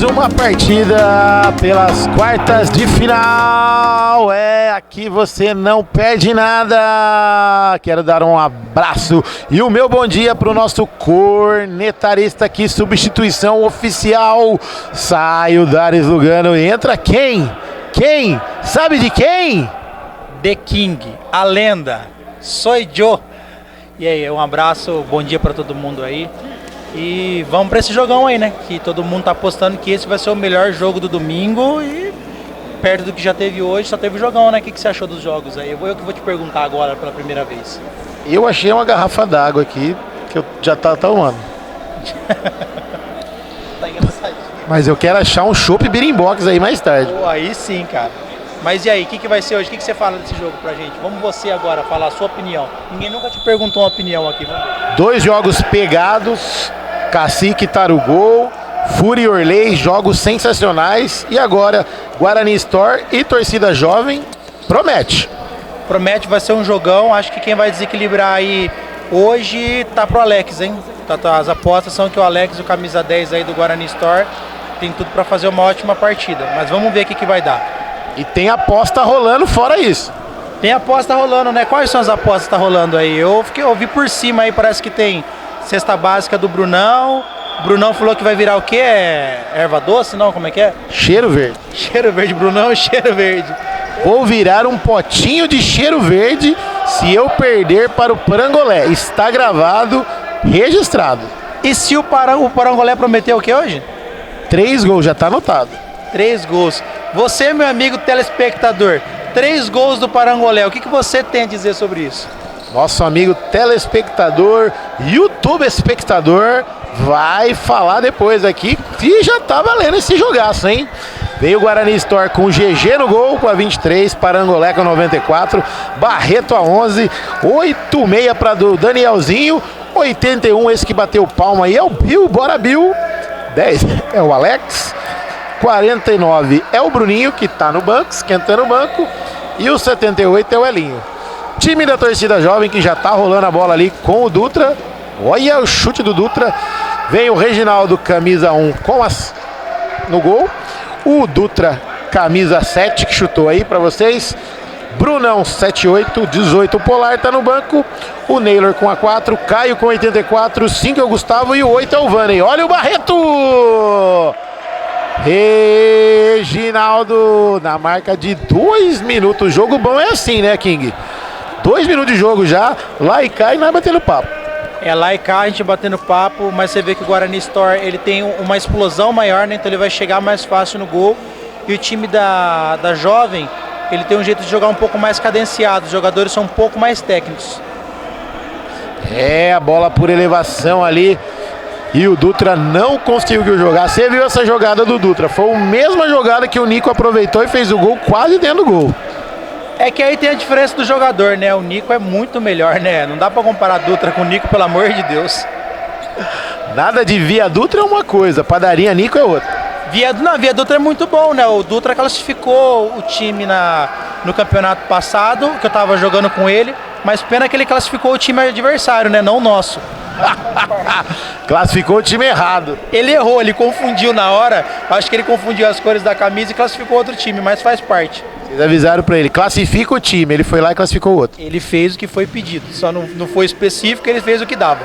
mais uma partida pelas quartas de final. Aqui você não perde nada. Quero dar um abraço e o meu bom dia para o nosso cornetarista aqui, substituição oficial. Sai o Darius Lugano e entra quem? Quem? Sabe de quem? The King, a lenda, sou eu. E aí, um abraço, bom dia para todo mundo aí. E vamos para esse jogão aí, né? Que todo mundo tá apostando que esse vai ser o melhor jogo do domingo e perto do que já teve hoje, só teve jogão, né? O que você achou dos jogos aí? Eu que vou te perguntar agora pela primeira vez. Eu achei uma garrafa d'água aqui que eu já tá tomando. Tá engraçadinho. Mas eu quero achar um chopp birimbox aí mais tarde. Pô, aí sim, cara. Mas e aí, o que vai ser hoje? O que você fala desse jogo pra gente? Vamos você agora falar a sua opinião. Ninguém nunca te perguntou uma opinião aqui, vamos ver. 2 jogos pegados, Cacique Tarugol, Fúria e Orley, jogos sensacionais. E agora, Guarani Store e torcida jovem, promete. Promete, vai ser um jogão. Acho que quem vai desequilibrar aí hoje tá pro Alex, hein? As apostas são que o Alex, o camisa 10 aí do Guarani Store, tem tudo pra fazer uma ótima partida. Mas vamos ver o que vai dar. E tem aposta rolando fora isso. Tem aposta rolando, né? Quais são as apostas que tá rolando aí? Eu vi por cima aí, parece que tem cesta básica do Brunão. O Brunão falou que vai virar o quê? Erva doce? Não, como é que é? Cheiro verde. Cheiro verde, Brunão, cheiro verde. Vou virar um potinho de cheiro verde se eu perder para o Parangolé. Está gravado, registrado. E se o Parangolé prometeu o que hoje? 3 gols, já tá anotado. 3 gols. Você, meu amigo telespectador, 3 gols do Parangolé, o que você tem a dizer sobre isso? Nosso amigo telespectador, YouTube espectador, vai falar depois aqui que já tá valendo esse jogaço, hein? Veio o Guarani Store com o GG no gol, com a 23, Parangolé com a 94, Barreto a 11, 8,6 para do Danielzinho, 81, esse que bateu palma aí é o Bill, bora Bill, 10 é o Alex, 49 é o Bruninho, que tá no banco, esquentando o banco, e o 78 é o Elinho. Time da torcida jovem que já tá rolando a bola ali com o Dutra. Olha o chute do Dutra. Vem o Reginaldo, camisa 1 no gol. O Dutra, camisa 7, que chutou aí pra vocês. Brunão, 78, 18 o Polar tá no banco. O Naylor com a 4, Caio com 84, 5 é o Gustavo e o 8 é o Vanney. Olha o Barreto! Reginaldo na marca de 2 minutos. Jogo bom é assim, né, King? 2 minutos de jogo já, lá e cá e nós batendo papo. É lá e cá a gente batendo papo, mas você vê que o Guarani Store ele tem uma explosão maior, né? Então ele vai chegar mais fácil no gol. E o time da Jovem, ele tem um jeito de jogar um pouco mais cadenciado. Os jogadores são um pouco mais técnicos. É, a bola por elevação ali. E o Dutra não conseguiu jogar. Você viu essa jogada do Dutra? Foi a mesma jogada que o Nico aproveitou e fez o gol quase dentro do gol. É que aí tem a diferença do jogador, né? O Nico é muito melhor, né? Não dá pra comparar Dutra com o Nico, pelo amor de Deus. Nada de Via Dutra é uma coisa, padaria Nico é outra. Via Dutra é muito bom, né? O Dutra classificou o time no campeonato passado, que eu tava jogando com ele, mas pena que ele classificou o time adversário, né? Não o nosso. Classificou o time errado. Ele errou, ele confundiu na hora. Acho que ele confundiu as cores da camisa e classificou outro time, mas faz parte. Vocês avisaram pra ele, classifica o time. Ele foi lá e classificou o outro. Ele fez o que foi pedido, só não foi específico, ele fez o que dava.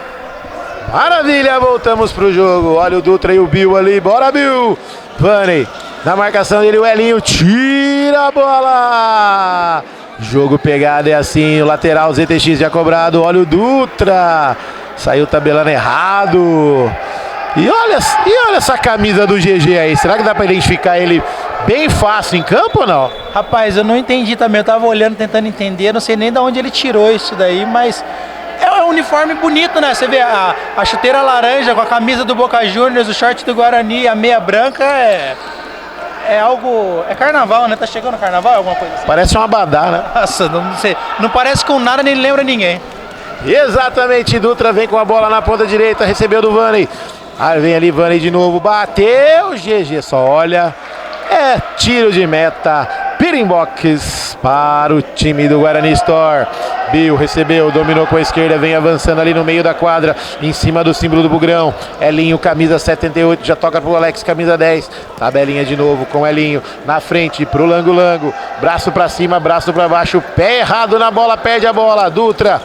Maravilha, voltamos pro jogo. Olha o Dutra e o Bill ali, bora Bill. Vanney, na marcação dele o Elinho, tira a bola. Jogo pegado é assim, o lateral ZTX já cobrado. Olha o Dutra, saiu tabelando errado. E olha essa camisa do GG aí, será que dá pra identificar ele bem fácil em campo ou não? Rapaz, eu não entendi também, eu tava olhando, tentando entender, não sei nem de onde ele tirou isso daí, mas é um uniforme bonito, né? Você vê a chuteira laranja com a camisa do Boca Juniors, o short do Guarani, a meia branca é algo... É carnaval, né? Tá chegando o carnaval, alguma coisa assim? Parece um abadá, né? Nossa, não sei, não parece com nada, nem lembra ninguém. Exatamente, Dutra vem com a bola na ponta direita, recebeu do Vanney. Aí vem ali, Vanney de novo, bateu, GG, só olha, é tiro de meta, Pirimbox para o time do Guarani Store. Bill recebeu, dominou com a esquerda, vem avançando ali no meio da quadra, em cima do símbolo do Bugrão. Elinho, camisa 78, já toca pro Alex, camisa 10. Tabelinha de novo com Elinho, na frente pro Lango Lango. Braço pra cima, braço pra baixo, pé errado na bola, perde a bola. Dutra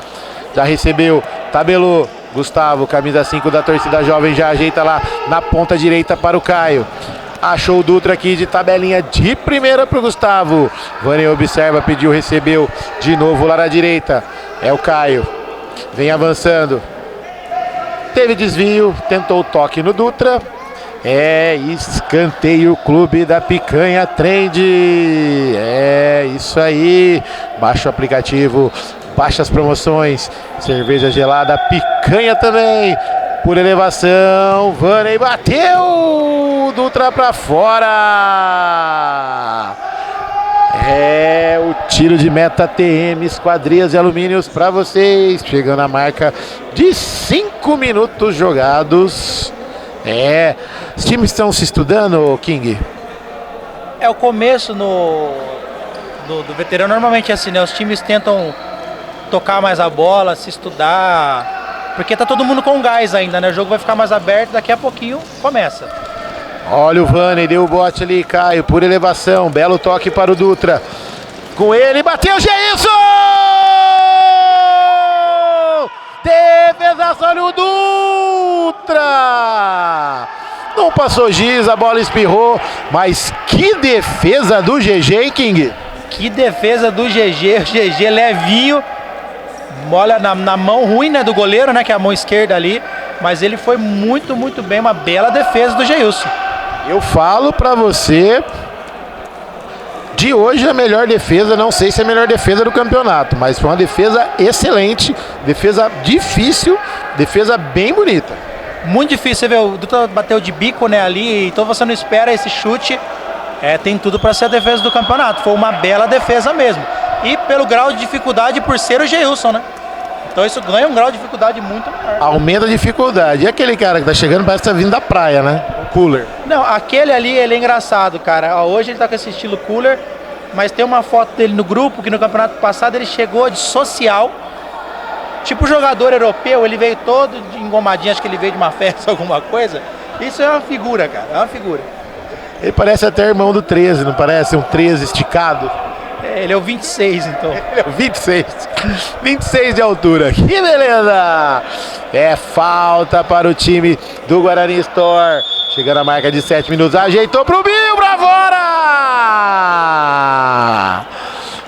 já recebeu, tabelou. Gustavo, camisa 5 da torcida jovem, já ajeita lá na ponta direita para o Caio. Achou o Dutra aqui de tabelinha de primeira pro Gustavo. Vani observa, pediu, recebeu de novo lá na direita. É o Caio. Vem avançando. Teve desvio, tentou o toque no Dutra. É escanteio, Clube da Picanha Trend. É isso aí. Baixa o aplicativo, baixa as promoções. Cerveja gelada, picanha também. Por elevação, Vani bateu, Dutra pra fora. É o tiro de meta TM Esquadrias e Alumínios para vocês, chegando a marca de 5 minutos jogados. Os times estão se estudando, King? É o começo do veterano, normalmente é assim, né? Os times tentam tocar mais a bola, se estudar. Porque tá todo mundo com gás ainda, né? O jogo vai ficar mais aberto, daqui a pouquinho começa. Olha o Vani, deu o bote ali, Caio, por elevação. Belo toque para o Dutra. Com ele, bateu, Geilson! Defesa, olha o Dutra! Não passou giz, a bola espirrou. Mas que defesa do GG, hein, King? Que defesa do GG, o GG levinho. Bola na mão ruim, né, do goleiro, né, que é a mão esquerda ali, mas ele foi muito, muito bem, uma bela defesa do Geilson. Eu falo pra você, de hoje a melhor defesa, não sei se é a melhor defesa do campeonato, mas foi uma defesa excelente, defesa difícil, defesa bem bonita. Muito difícil, você vê, o Dutra bateu de bico, né, ali, então você não espera esse chute, tem tudo pra ser a defesa do campeonato, foi uma bela defesa mesmo. E pelo grau de dificuldade por ser o Geilson, né? Então isso ganha um grau de dificuldade muito maior. Aumenta a dificuldade. E aquele cara que tá chegando parece que tá vindo da praia, né? O cooler. Não, aquele ali, ele é engraçado, cara. Hoje ele tá com esse estilo cooler, mas tem uma foto dele no grupo que no campeonato passado ele chegou de social. Tipo jogador europeu, ele veio todo engomadinho, acho que ele veio de uma festa, alguma coisa. Isso é uma figura, cara, é uma figura. Ele parece até irmão do 13, não parece? Um 13 esticado. Ele é o 26, então. Ele é o 26. 26 de altura. Que beleza! É falta para o time do Guarani Store. Chegando a marca de 7 minutos. Ajeitou pro Bill, pra fora!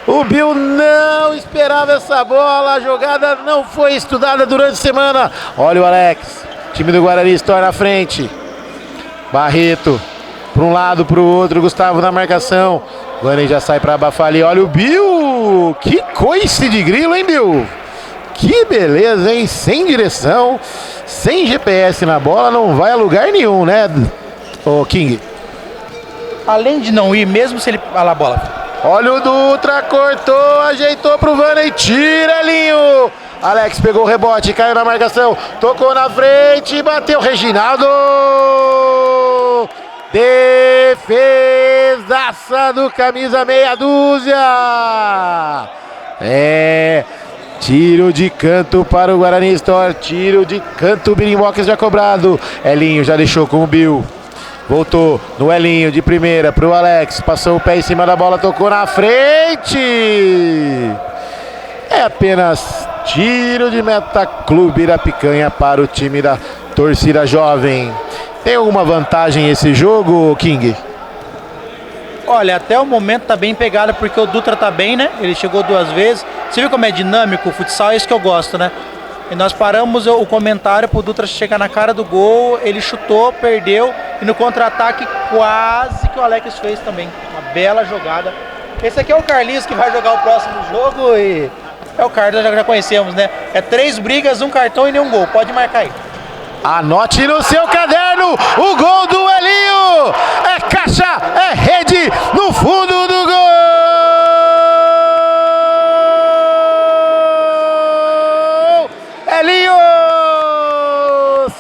O Bill não esperava essa bola. A jogada não foi estudada durante a semana. Olha o Alex. Time do Guarani Store na frente. Barreto. Para um lado, para o outro, Gustavo na marcação. Vani já sai para abafar ali. Olha o Bill! Que coice de grilo, hein, Bill? Que beleza, hein? Sem direção, sem GPS na bola, não vai a lugar nenhum, né, ô King? Além de não ir, mesmo se ele... Olha lá a bola. Olha o Dutra, cortou, ajeitou pro Vani, tira, Elinho! Alex pegou o rebote, caiu na marcação, tocou na frente, bateu Reginaldo! Defesaça do camisa meia dúzia. Tiro de canto para o Guarani Store. Tiro de canto, o Birimbox já cobrado. Elinho já deixou com o Bill. Voltou no Elinho de primeira para o Alex. Passou o pé em cima da bola, tocou na frente. É apenas tiro de meta, Clube da Picanha para o time da torcida jovem. Tem alguma vantagem esse jogo, King? Olha, até o momento tá bem pegado porque o Dutra tá bem, né? Ele chegou 2 vezes. Você viu como é dinâmico o futsal? É isso que eu gosto, né? E nós paramos o comentário pro Dutra chegar na cara do gol, ele chutou, perdeu. E no contra-ataque quase que o Alex fez também. Uma bela jogada. Esse aqui é o Carlinhos que vai jogar o próximo jogo e... É o Carlos, já conhecemos, né? É 3 brigas, 1 cartão e nenhum gol. Pode marcar aí. Anote no seu caderno o gol do Elinho. É caixa, é rede no fundo do gol. Elinho!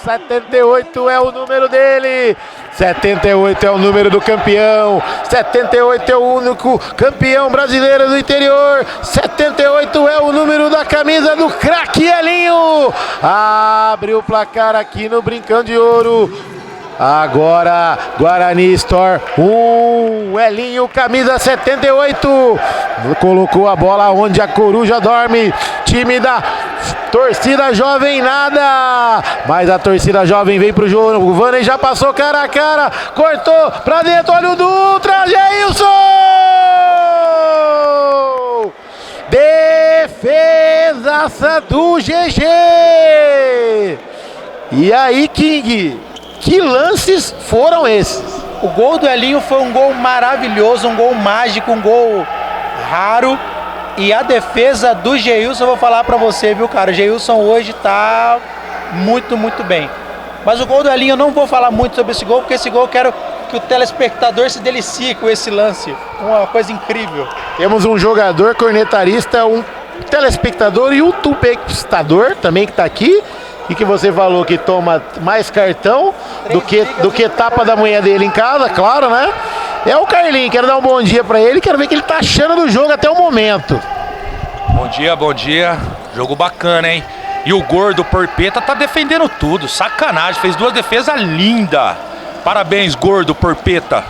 78 é o número dele. 78 é o número do campeão. 78 é o único campeão brasileiro do interior. 78 é o número da camisa do craque Elinho. Abre o placar aqui no Brincão de Ouro. Agora, Guarani Store 1, Elinho, camisa 78. Colocou a bola onde a coruja dorme. Time da torcida jovem nada. Mas a torcida jovem vem pro jogo. O Vanney já passou cara a cara. Cortou pra dentro. Olha o Dutra. Geilson! Defesaça do GG. E aí, King? Que lances foram esses? O gol do Elinho foi um gol maravilhoso, um gol mágico, um gol raro. E a defesa do Geilson, eu vou falar pra você, viu, cara? O Geilson hoje tá muito, muito bem. Mas o gol do Elinho, eu não vou falar muito sobre esse gol, porque esse gol eu quero que o telespectador se delicie com esse lance. Uma coisa incrível. Temos um jogador cornetarista, um telespectador e um tubespectador também que tá aqui. E que você falou que toma mais cartão do que tapa da mulher dele em casa, claro, né? É o Carlinhos, quero dar um bom dia pra ele, quero ver o que ele tá achando do jogo até o momento. Bom dia. Jogo bacana, hein? E o gordo Porpeta tá defendendo tudo, sacanagem, fez 2 defesas lindas. Parabéns, gordo Porpeta.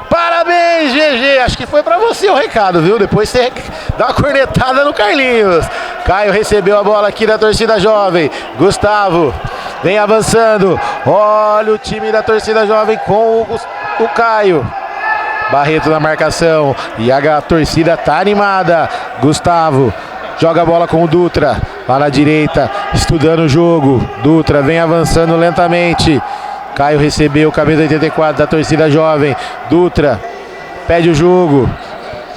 Parabéns, GG, acho que foi pra você o recado, viu? Depois você dá uma cornetada no Carlinhos. Caio recebeu a bola aqui da torcida jovem. Gustavo vem avançando. Olha o time da torcida jovem com o Caio. Barreto na marcação. E a torcida tá animada. Gustavo joga a bola com o Dutra. Lá na direita, estudando o jogo. Dutra vem avançando lentamente. Caio recebeu, camisa 84 da torcida jovem. Dutra pede o jogo.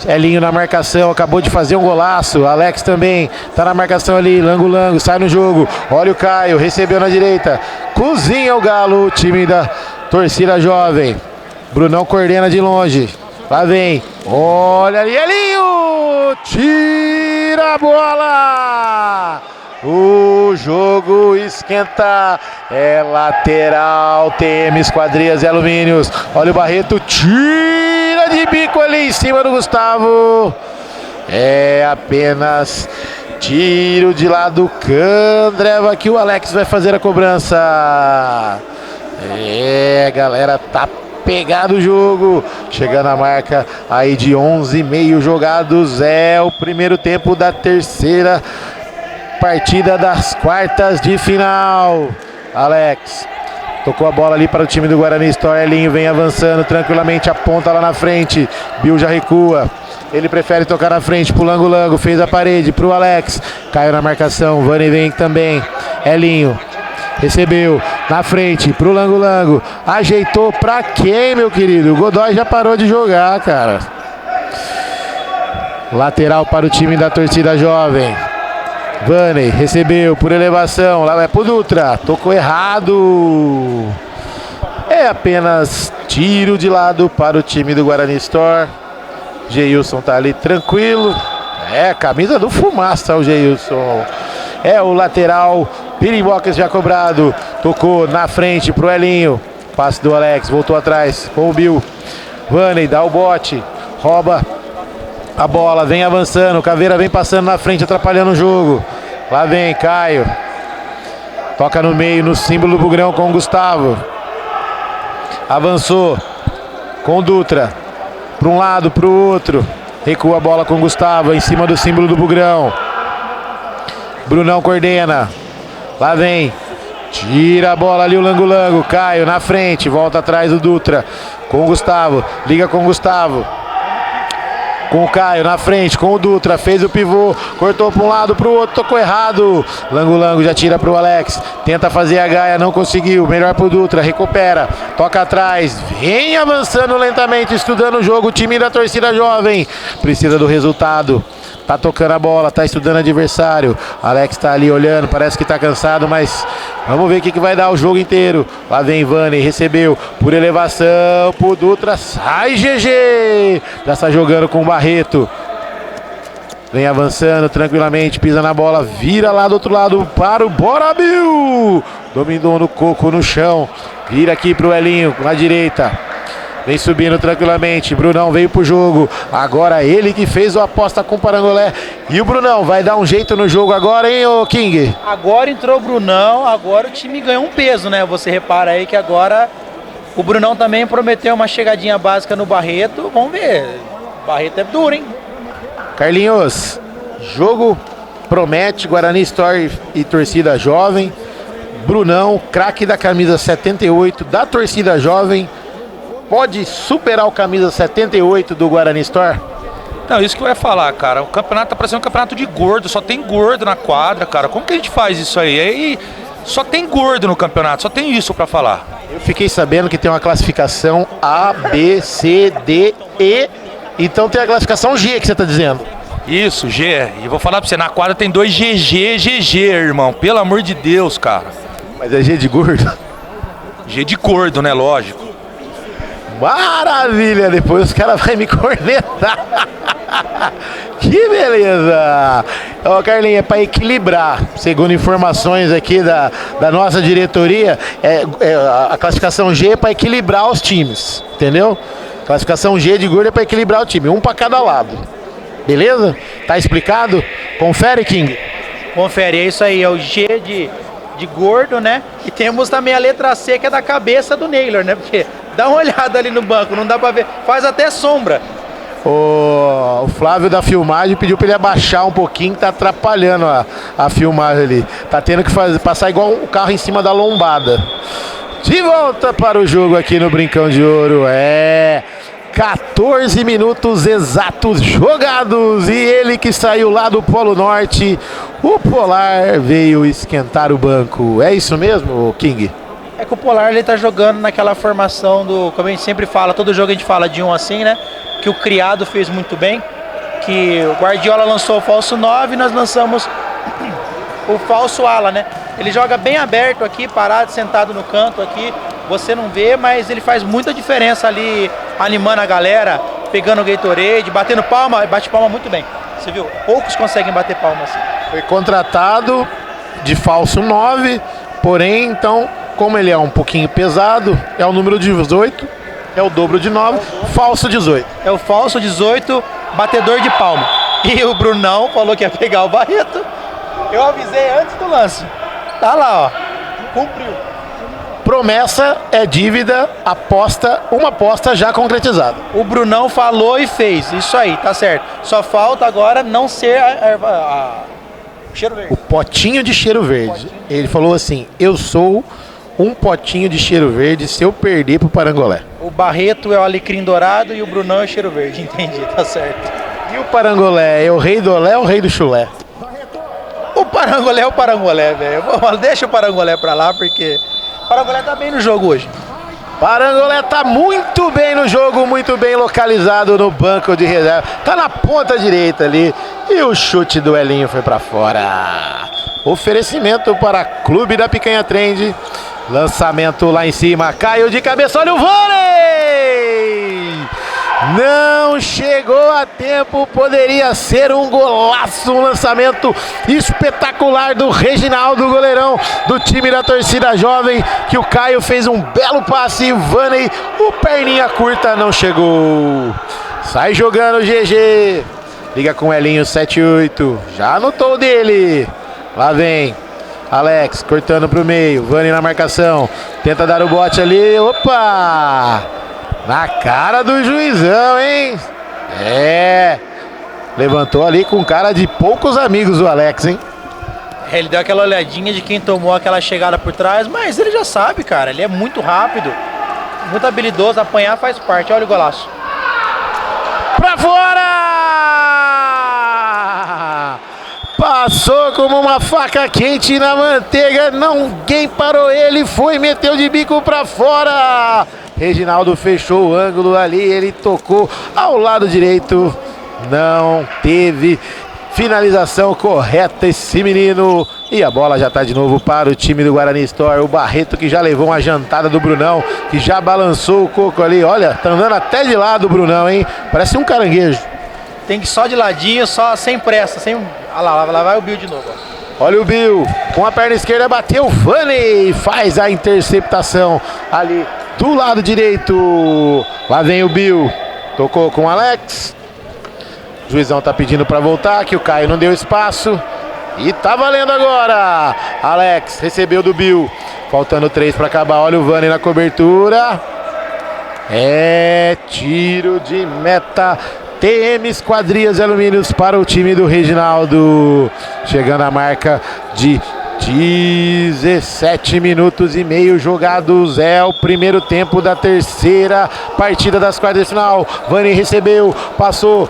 Elinho na marcação, acabou de fazer um golaço. Alex também tá na marcação ali. Lango, sai no jogo. Olha o Caio, recebeu na direita. Cozinha o Galo, o time da torcida jovem. Brunão coordena de longe. Lá vem. Olha ali, Elinho! Tira a bola! O jogo esquenta, é lateral, TM Esquadrias e Alumínios. Olha o Barreto, tira de bico ali em cima do Gustavo. É apenas tiro de lado Candreva que o Alex vai fazer a cobrança. É, galera, tá pegado o jogo, chegando a marca aí de 11,5 jogados. É o primeiro tempo da terceira partida das quartas de final. Alex tocou a bola ali para o time do Guarani Store. Elinho vem avançando tranquilamente, aponta lá na frente. Bill já recua. Ele prefere tocar na frente pro Lango, fez a parede pro Alex. Caiu na marcação, Vanney vem também. Elinho recebeu na frente pro Lango. Ajeitou pra quem, meu querido? O Godoy já parou de jogar, cara. Lateral para o time da torcida jovem. Vanney recebeu por elevação, lá vai pro Dutra, tocou errado. É apenas tiro de lado para o time do Guarani Store. Geilson tá ali tranquilo. É, camisa do Fumaça o Geilson. É o lateral, Pirimbocas já cobrado. Tocou na frente pro Elinho. Passe do Alex, voltou atrás com o Bill. Vanney dá o bote, rouba a bola, vem avançando, Caveira vem passando na frente, atrapalhando o jogo. Lá vem Caio. Toca no meio, no símbolo do Bugrão com o Gustavo. Avançou com o Dutra. Para um lado, para o outro. Recua a bola com o Gustavo, em cima do símbolo do Bugrão. Brunão coordena. Lá vem. Tira a bola ali o Lango. Caio na frente, volta atrás do Dutra. Com o Gustavo, liga com o Gustavo. Com o Caio na frente, com o Dutra, fez o pivô, cortou para um lado, para o outro, tocou errado. Lango já tira para o Alex, tenta fazer a gaia, não conseguiu, melhor para o Dutra, recupera, toca atrás, vem avançando lentamente, estudando o jogo, o time da torcida jovem, precisa do resultado. Tá tocando a bola, tá estudando o adversário. Alex tá ali olhando, parece que tá cansado, mas vamos ver o que vai dar o jogo inteiro. Lá vem Vanney, recebeu por elevação pro Dutra, sai GG! Já está jogando com o Barreto. Vem avançando tranquilamente, pisa na bola, vira lá do outro lado para o Bora Bill! Dominou no Coco no chão. Vira aqui pro Elinho, na direita. Vem subindo tranquilamente. Brunão veio pro jogo. Agora ele que fez a aposta com o Parangolé. E o Brunão vai dar um jeito no jogo agora, hein, ô King? Agora entrou o Brunão, agora o time ganhou um peso, né? Você repara aí que agora o Brunão também prometeu uma chegadinha básica no Barreto. Vamos ver. O Barreto é duro, hein? Carlinhos, jogo promete. Guarani Store e torcida jovem. Brunão, craque da camisa 78 da torcida jovem. Pode superar o camisa 78 do Guarani Store? Não, isso que eu ia falar, cara. O campeonato tá parecendo um campeonato de gordo, só tem gordo na quadra, cara. Como que a gente faz isso aí? Aí só tem gordo no campeonato, só tem isso pra falar. Eu fiquei sabendo que tem uma classificação A, B, C, D, E. Então tem a classificação G que você tá dizendo. Isso, G. E vou falar pra você, na quadra tem 2 GG, irmão. Pelo amor de Deus, cara. Mas é G de gordo? G de gordo, né? Lógico. Maravilha, depois os caras vão me cornetar. Que beleza. Ó, Carlinhos, é para equilibrar. Segundo informações aqui da nossa diretoria, a classificação G é para equilibrar os times, entendeu? Classificação G de gordo é para equilibrar o time, um para cada lado. Beleza? Tá explicado? Confere, King. Confere, é isso aí, é o G de gordo, né? E temos também a letra C, que é da cabeça do Naylor, né? Porque dá uma olhada ali no banco, não dá pra ver. Faz até sombra. O Flávio da filmagem pediu pra ele abaixar um pouquinho, que tá atrapalhando a filmagem ali. Tá tendo que passar igual o carro em cima da lombada. De volta para o jogo aqui no Brincão de Ouro. 14 minutos exatos jogados. E ele que saiu lá do Polo Norte, o Polar, veio esquentar o banco. É isso mesmo, King? É que o Polar ele tá jogando naquela formação do, como a gente sempre fala, todo jogo a gente fala de um assim, né? Que o Criado fez muito bem, que o Guardiola lançou o falso 9 e nós lançamos o falso ala, né? Ele joga bem aberto aqui, parado, sentado no canto aqui, você não vê, mas ele faz muita diferença ali, animando a galera, pegando o Gatorade, batendo palma, bate palma muito bem. Você viu? Poucos conseguem bater palma assim. Foi contratado de falso 9, porém, então, como ele é um pouquinho pesado, é o número 18, é o dobro de 9, falso 18. É o falso 18, batedor de palma. E o Brunão falou que ia pegar o Barreto. Eu avisei antes do lance. Tá lá, ó. Cumpriu. Promessa é dívida, aposta, uma aposta já concretizada. O Brunão falou e fez. Isso aí, tá certo. Só falta agora não ser cheiro verde. O potinho de cheiro verde. Ele falou assim: eu sou um potinho de cheiro verde se eu perder pro Parangolé. O Barreto é o alecrim dourado e o Brunão é o cheiro verde. Entendi, tá certo. E o Parangolé é o rei do olé ou o rei do chulé? O Parangolé é o Parangolé, velho. Deixa o Parangolé pra lá, porque o Parangolé tá bem no jogo hoje. Parangolé tá muito bem no jogo, muito bem localizado no banco de reserva. Tá na ponta direita ali. E o chute do Elinho foi pra fora. Oferecimento para Clube da Picanha Trend. Lançamento lá em cima. Caiu de cabeça. Olha o vôlei! Não chegou a tempo, poderia ser um golaço, um lançamento espetacular do Reginaldo, goleirão do time da torcida jovem, que o Caio fez um belo passe e o Vaney, o perninha curta, não chegou. Sai jogando o GG, liga com o Elinho 78, já anotou o dele, lá vem Alex, cortando pro meio, Vaney na marcação, tenta dar o bote ali, opa! Na cara do juizão, hein? Levantou ali com cara de poucos amigos o Alex, hein? Ele deu aquela olhadinha de quem tomou aquela chegada por trás, mas ele já sabe, cara. Ele é muito rápido, muito habilidoso. Apanhar faz parte. Olha o golaço. Pra fora! Passou como uma faca quente na manteiga. Ninguém parou ele. Foi, meteu de bico pra fora. Reginaldo fechou o ângulo ali, ele tocou ao lado direito, não teve finalização correta esse menino. E a bola já está de novo para o time do Guarani Store. O Barreto que já levou uma jantada do Brunão, que já balançou o coco ali. Olha, tá andando até de lado o Brunão, hein? Parece um caranguejo. Tem que ir só de ladinho, só sem pressa, sem... Olha lá vai o Bill de novo. Ó. Olha o Bill, com a perna esquerda bateu o Vanney, faz a interceptação ali do lado direito. Lá vem o Bill, tocou com o Alex. O juizão tá pedindo para voltar, que o Caio não deu espaço. E tá valendo agora. Alex recebeu do Bill, faltando 3 para acabar. Olha o Vanney na cobertura. É tiro de meta. TM Esquadrias e Alumínios para o time do Reginaldo. Chegando a marca de 17 minutos e meio jogados. É o primeiro tempo da terceira partida das quartas de final. Vanney recebeu, passou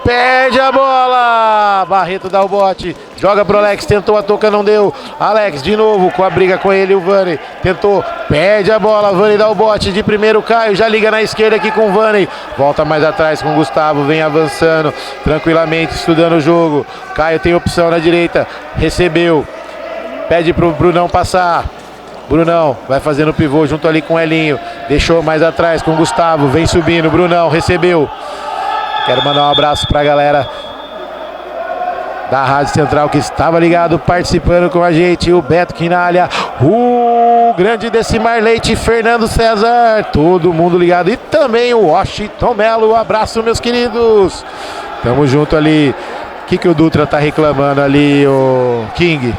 perde a bola. Barreto dá o bote, joga pro Alex, tentou a toca, não deu. Alex de novo com a briga com ele, o Vanney tentou, perde a bola. Vanney dá o bote de primeiro, Caio já liga na esquerda aqui com o Vanney, volta mais atrás com o Gustavo, vem avançando tranquilamente, estudando o jogo. Caio tem opção na direita, recebeu, pede pro Brunão passar. Brunão vai fazendo pivô junto ali com o Elinho, deixou mais atrás com o Gustavo, vem subindo, Brunão recebeu. Quero mandar um abraço pra galera da Rádio Central que estava ligado, participando com a gente. O Beto Quinalha, o grande Decimar Leite, Fernando César, todo mundo ligado. E também o Washington Melo. Abraço, meus queridos. Tamo junto ali. O que o Dutra tá reclamando ali, o King?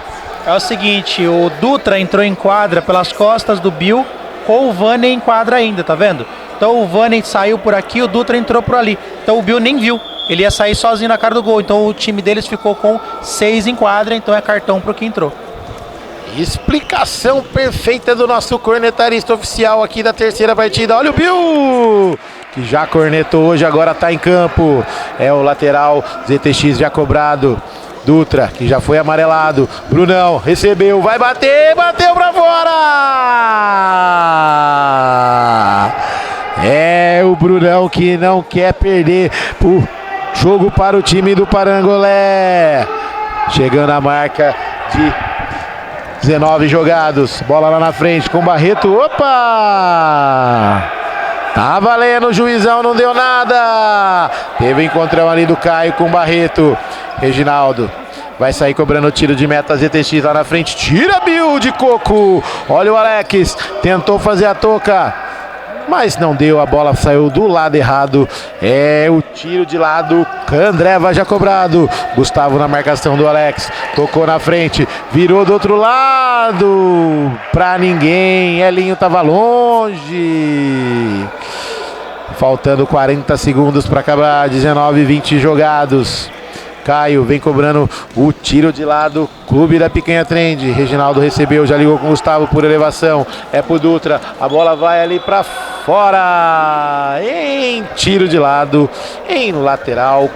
É o seguinte, o Dutra entrou em quadra pelas costas do Bill, com o Vanney em quadra ainda, tá vendo? Então o Vanney saiu por aqui, o Dutra entrou por ali. Então o Bill nem viu, ele ia sair sozinho na cara do gol. Então o time deles ficou com 6 em quadra, então é cartão pro que entrou. Explicação perfeita do nosso cornetarista oficial aqui da terceira partida. Olha o Bill, que já cornetou hoje, agora tá em campo. É o lateral ZTX já cobrado. Dutra, que já foi amarelado. Brunão recebeu, vai bater, bateu pra fora! É o Brunão que não quer perder o jogo para o time do Parangolé. Chegando a marca de 19 jogados. Bola lá na frente com o Barreto. Opa! Tá valendo, o juizão não deu nada. Teve um encontrão ali do Caio com o Barreto. Reginaldo vai sair cobrando o tiro de meta, ZTX lá na frente. Tira Bill de coco. Olha o Alex, tentou fazer a toca, mas não deu, a bola saiu do lado errado. É o tiro de lado, Candreva já cobrado. Gustavo na marcação do Alex, tocou na frente, virou do outro lado, pra ninguém. Elinho tava longe. Faltando 40 segundos para acabar, 19-20 jogados. Caio vem cobrando o tiro de lado, Clube da Picanha Trend. Reginaldo recebeu, já ligou com o Gustavo por elevação. É pro Dutra, a bola vai ali pra fora. Em tiro de lado, em lateral,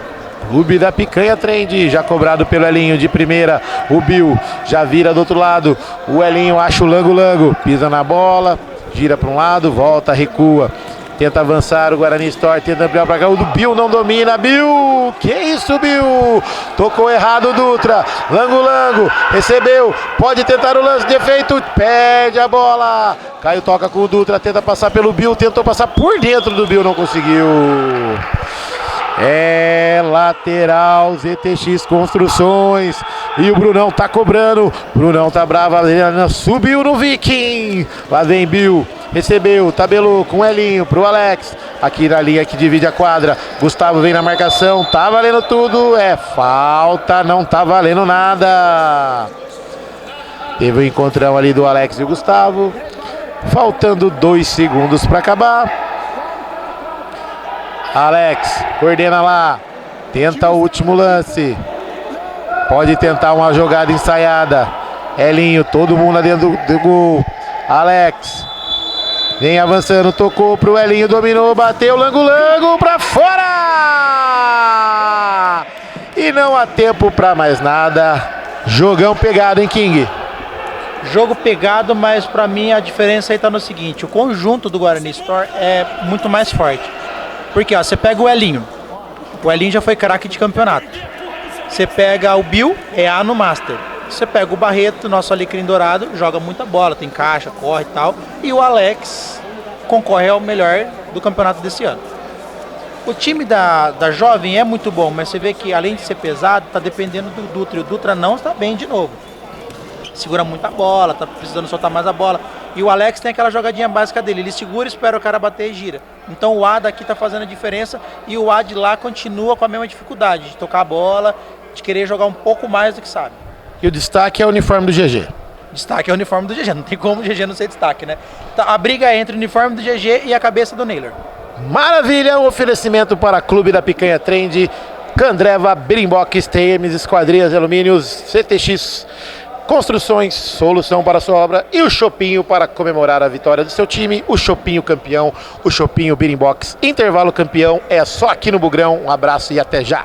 Clube da Picanha Trend. Já cobrado pelo Elinho de primeira. O Bill já vira do outro lado. O Elinho acha o lango-lango, pisa na bola, gira para um lado, volta, recua. Tenta avançar o Guarani Store, tenta ampliar pra cá. O do Bill não domina. Bill, que isso, Bill? Tocou errado o Dutra. Lango-lango, recebeu. Pode tentar o lance de efeito. Perde a bola. Caio toca com o Dutra, tenta passar pelo Bill. Tentou passar por dentro do Bill, não conseguiu. É lateral, ZTX Construções. E o Brunão tá cobrando. Brunão tá bravo, subiu no Viking. Lá vem Bill, recebeu, tabelou com o Elinho pro Alex. Aqui na linha que divide a quadra. Gustavo vem na marcação, tá valendo tudo. É falta, não tá valendo nada. Teve um encontrão ali do Alex e o Gustavo. Faltando 2 segundos para acabar. Alex coordena lá, tenta o último lance, pode tentar uma jogada ensaiada. Elinho, todo mundo lá dentro do gol. Alex vem avançando, tocou pro Elinho, dominou, bateu, lango-lango pra fora! E não há tempo pra mais nada. Jogão pegado, hein, King? Jogo pegado, mas pra mim a diferença aí tá no seguinte: o conjunto do Guarani Store é muito mais forte. Porque ó, você pega o Elinho já foi craque de campeonato. Você pega o Bill, é A no Master. Você pega o Barreto, nosso alecrim dourado, joga muita bola, tem caixa, corre e tal. E o Alex concorre ao melhor do campeonato desse ano. O time da Jovem é muito bom, mas você vê que além de ser pesado, tá dependendo do Dutra. E o Dutra não está bem de novo. Segura muita bola, tá precisando soltar mais a bola. E o Alex tem aquela jogadinha básica dele. Ele segura, espera o cara bater e gira. Então o A daqui tá fazendo a diferença e o A de lá continua com a mesma dificuldade de tocar a bola, de querer jogar um pouco mais do que sabe. E o destaque é o uniforme do GG. Destaque é o uniforme do GG, não tem como o GG não ser destaque, né? Então, a briga é entre o uniforme do GG e a cabeça do Naylor. Maravilha, um oferecimento para Clube da Picanha Trend, Candreva, Birimbox, TMs, Esquadrias, Alumínios, CTX, Construções, solução para a sua obra e o Chopinho para comemorar a vitória do seu time, o Chopinho campeão, o Chopinho Birimbox, intervalo campeão, é só aqui no Bugrão, um abraço e até já!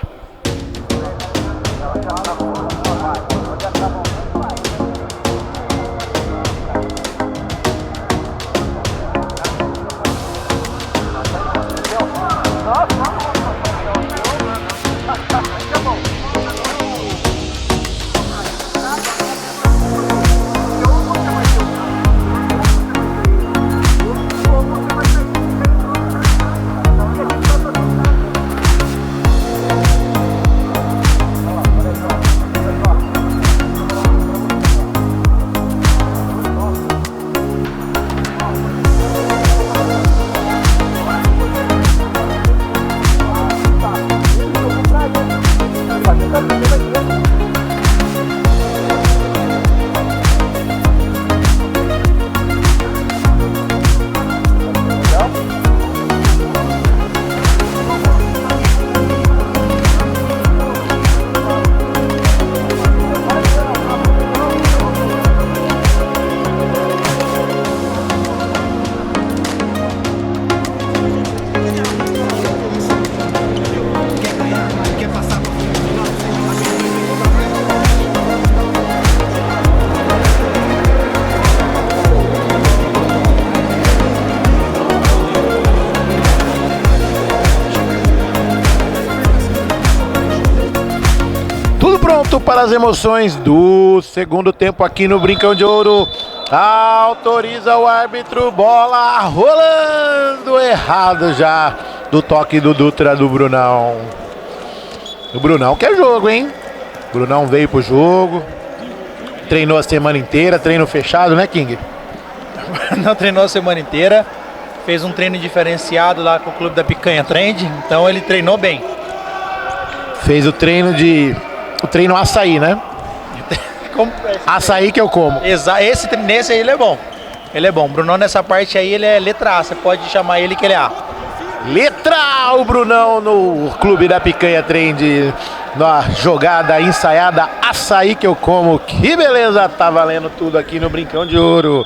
Pronto para as emoções do segundo tempo aqui no Brincão de Ouro. Autoriza o árbitro, bola rolando errado já do toque do Dutra do Brunão. O Brunão quer jogo, hein? O Brunão veio pro jogo, treinou a semana inteira, treino fechado, né, King? Não treinou a semana inteira, fez um treino diferenciado lá com o Clube da Picanha Trend, então ele treinou bem. Fez o treino açaí, né? Açaí que eu como. Nesse aí ele é bom. Ele é bom. Brunão nessa parte aí ele é letra A. Você pode chamar ele que ele é A. Letra A, o Brunão no Clube da Picanha Trend. Na jogada ensaiada, açaí que eu como. Que beleza, tá valendo tudo aqui no Brincão de Ouro.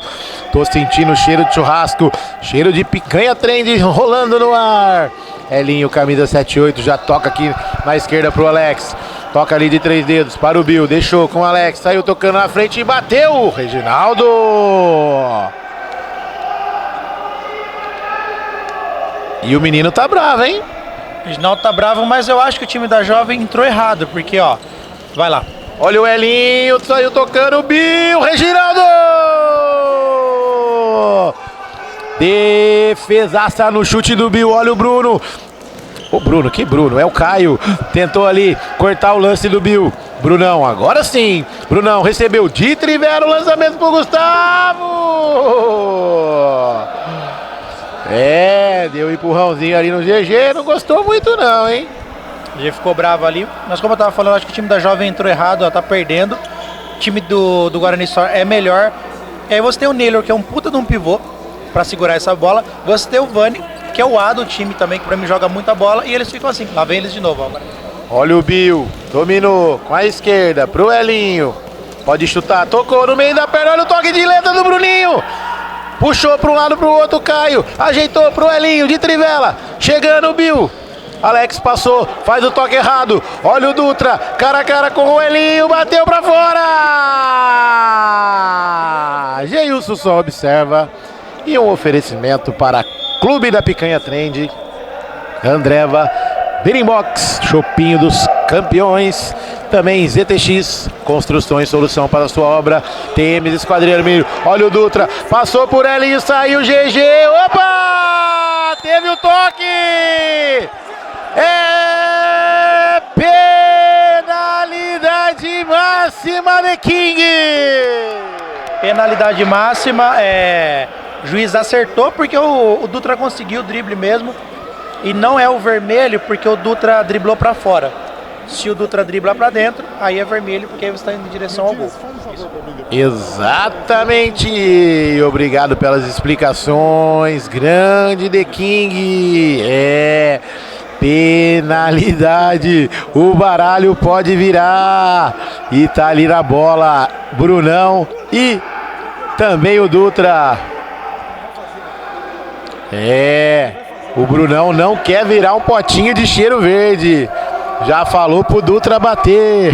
Tô sentindo o cheiro de churrasco, cheiro de Picanha Trend rolando no ar. Elinho, camisa 78, já toca aqui na esquerda pro Alex. Toca ali de 3 dedos para o Bill, deixou com o Alex, saiu tocando na frente e bateu, Reginaldo! E o menino tá bravo, hein? O Reginaldo tá bravo, mas eu acho que o time da Jovem entrou errado, porque ó, vai lá. Olha o Elinho, saiu tocando o Bill, Reginaldo! Defesaça no chute do Bill, olha o Bruno. O Bruno, que Bruno? É o Caio. Tentou ali cortar o lance do Bill. Brunão, agora sim. Brunão recebeu de trivela o lançamento pro Gustavo. Deu um empurrãozinho ali no GG. Não gostou muito não, hein? O GG ficou bravo ali. Mas como eu tava falando, acho que o time da Jovem entrou errado, ó, tá perdendo. O time do Guarani Store é melhor. E aí você tem o Naylor, que é um puta de um pivô pra segurar essa bola. Você tem o Vani, que é o A do time também, que pra mim joga muita bola, e eles ficam assim, lá vem eles de novo agora. Olha o Bill, dominou com a esquerda pro Elinho, pode chutar, tocou no meio da perna, olha o toque de letra do Bruninho, puxou pra um lado pro outro, Caio, ajeitou pro Elinho, de trivela, chegando o Bill, Alex passou, faz o toque errado, olha o Dutra, cara a cara com o Elinho, bateu pra fora! Geilson só observa, e um oferecimento para Clube da Picanha Trend, Candreva, Birimbox, Chopinho dos Campeões, também ZTX, Construções, solução para a sua obra, TMs, Esquadrilha Alumínio, olha o Dutra, passou por ela e saiu GG, opa! Teve o toque! É penalidade máxima de King. Penalidade máxima, o juiz acertou porque o Dutra conseguiu o drible mesmo. E não é o vermelho porque o Dutra driblou para fora. Se o Dutra dribla para dentro, aí é vermelho porque aí você está indo em direção ao gol. Exatamente. Obrigado pelas explicações. Grande The King. Penalidade. O baralho pode virar. E tá ali na bola Brunão e também o Dutra. O Brunão não quer virar um potinho de cheiro verde. Já falou pro Dutra bater.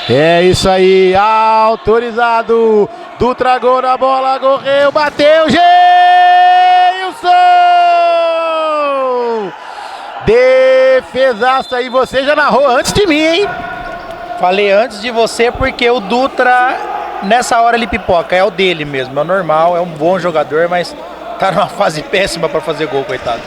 É isso aí, autorizado. Dutra gol na bola, correu, bateu, Geilson! Defesaça aí, você já narrou antes de mim, hein? Falei antes de você porque o Dutra, nessa hora ele pipoca, é o dele mesmo, é o normal, é um bom jogador, mas tá numa fase péssima para fazer gol, coitado.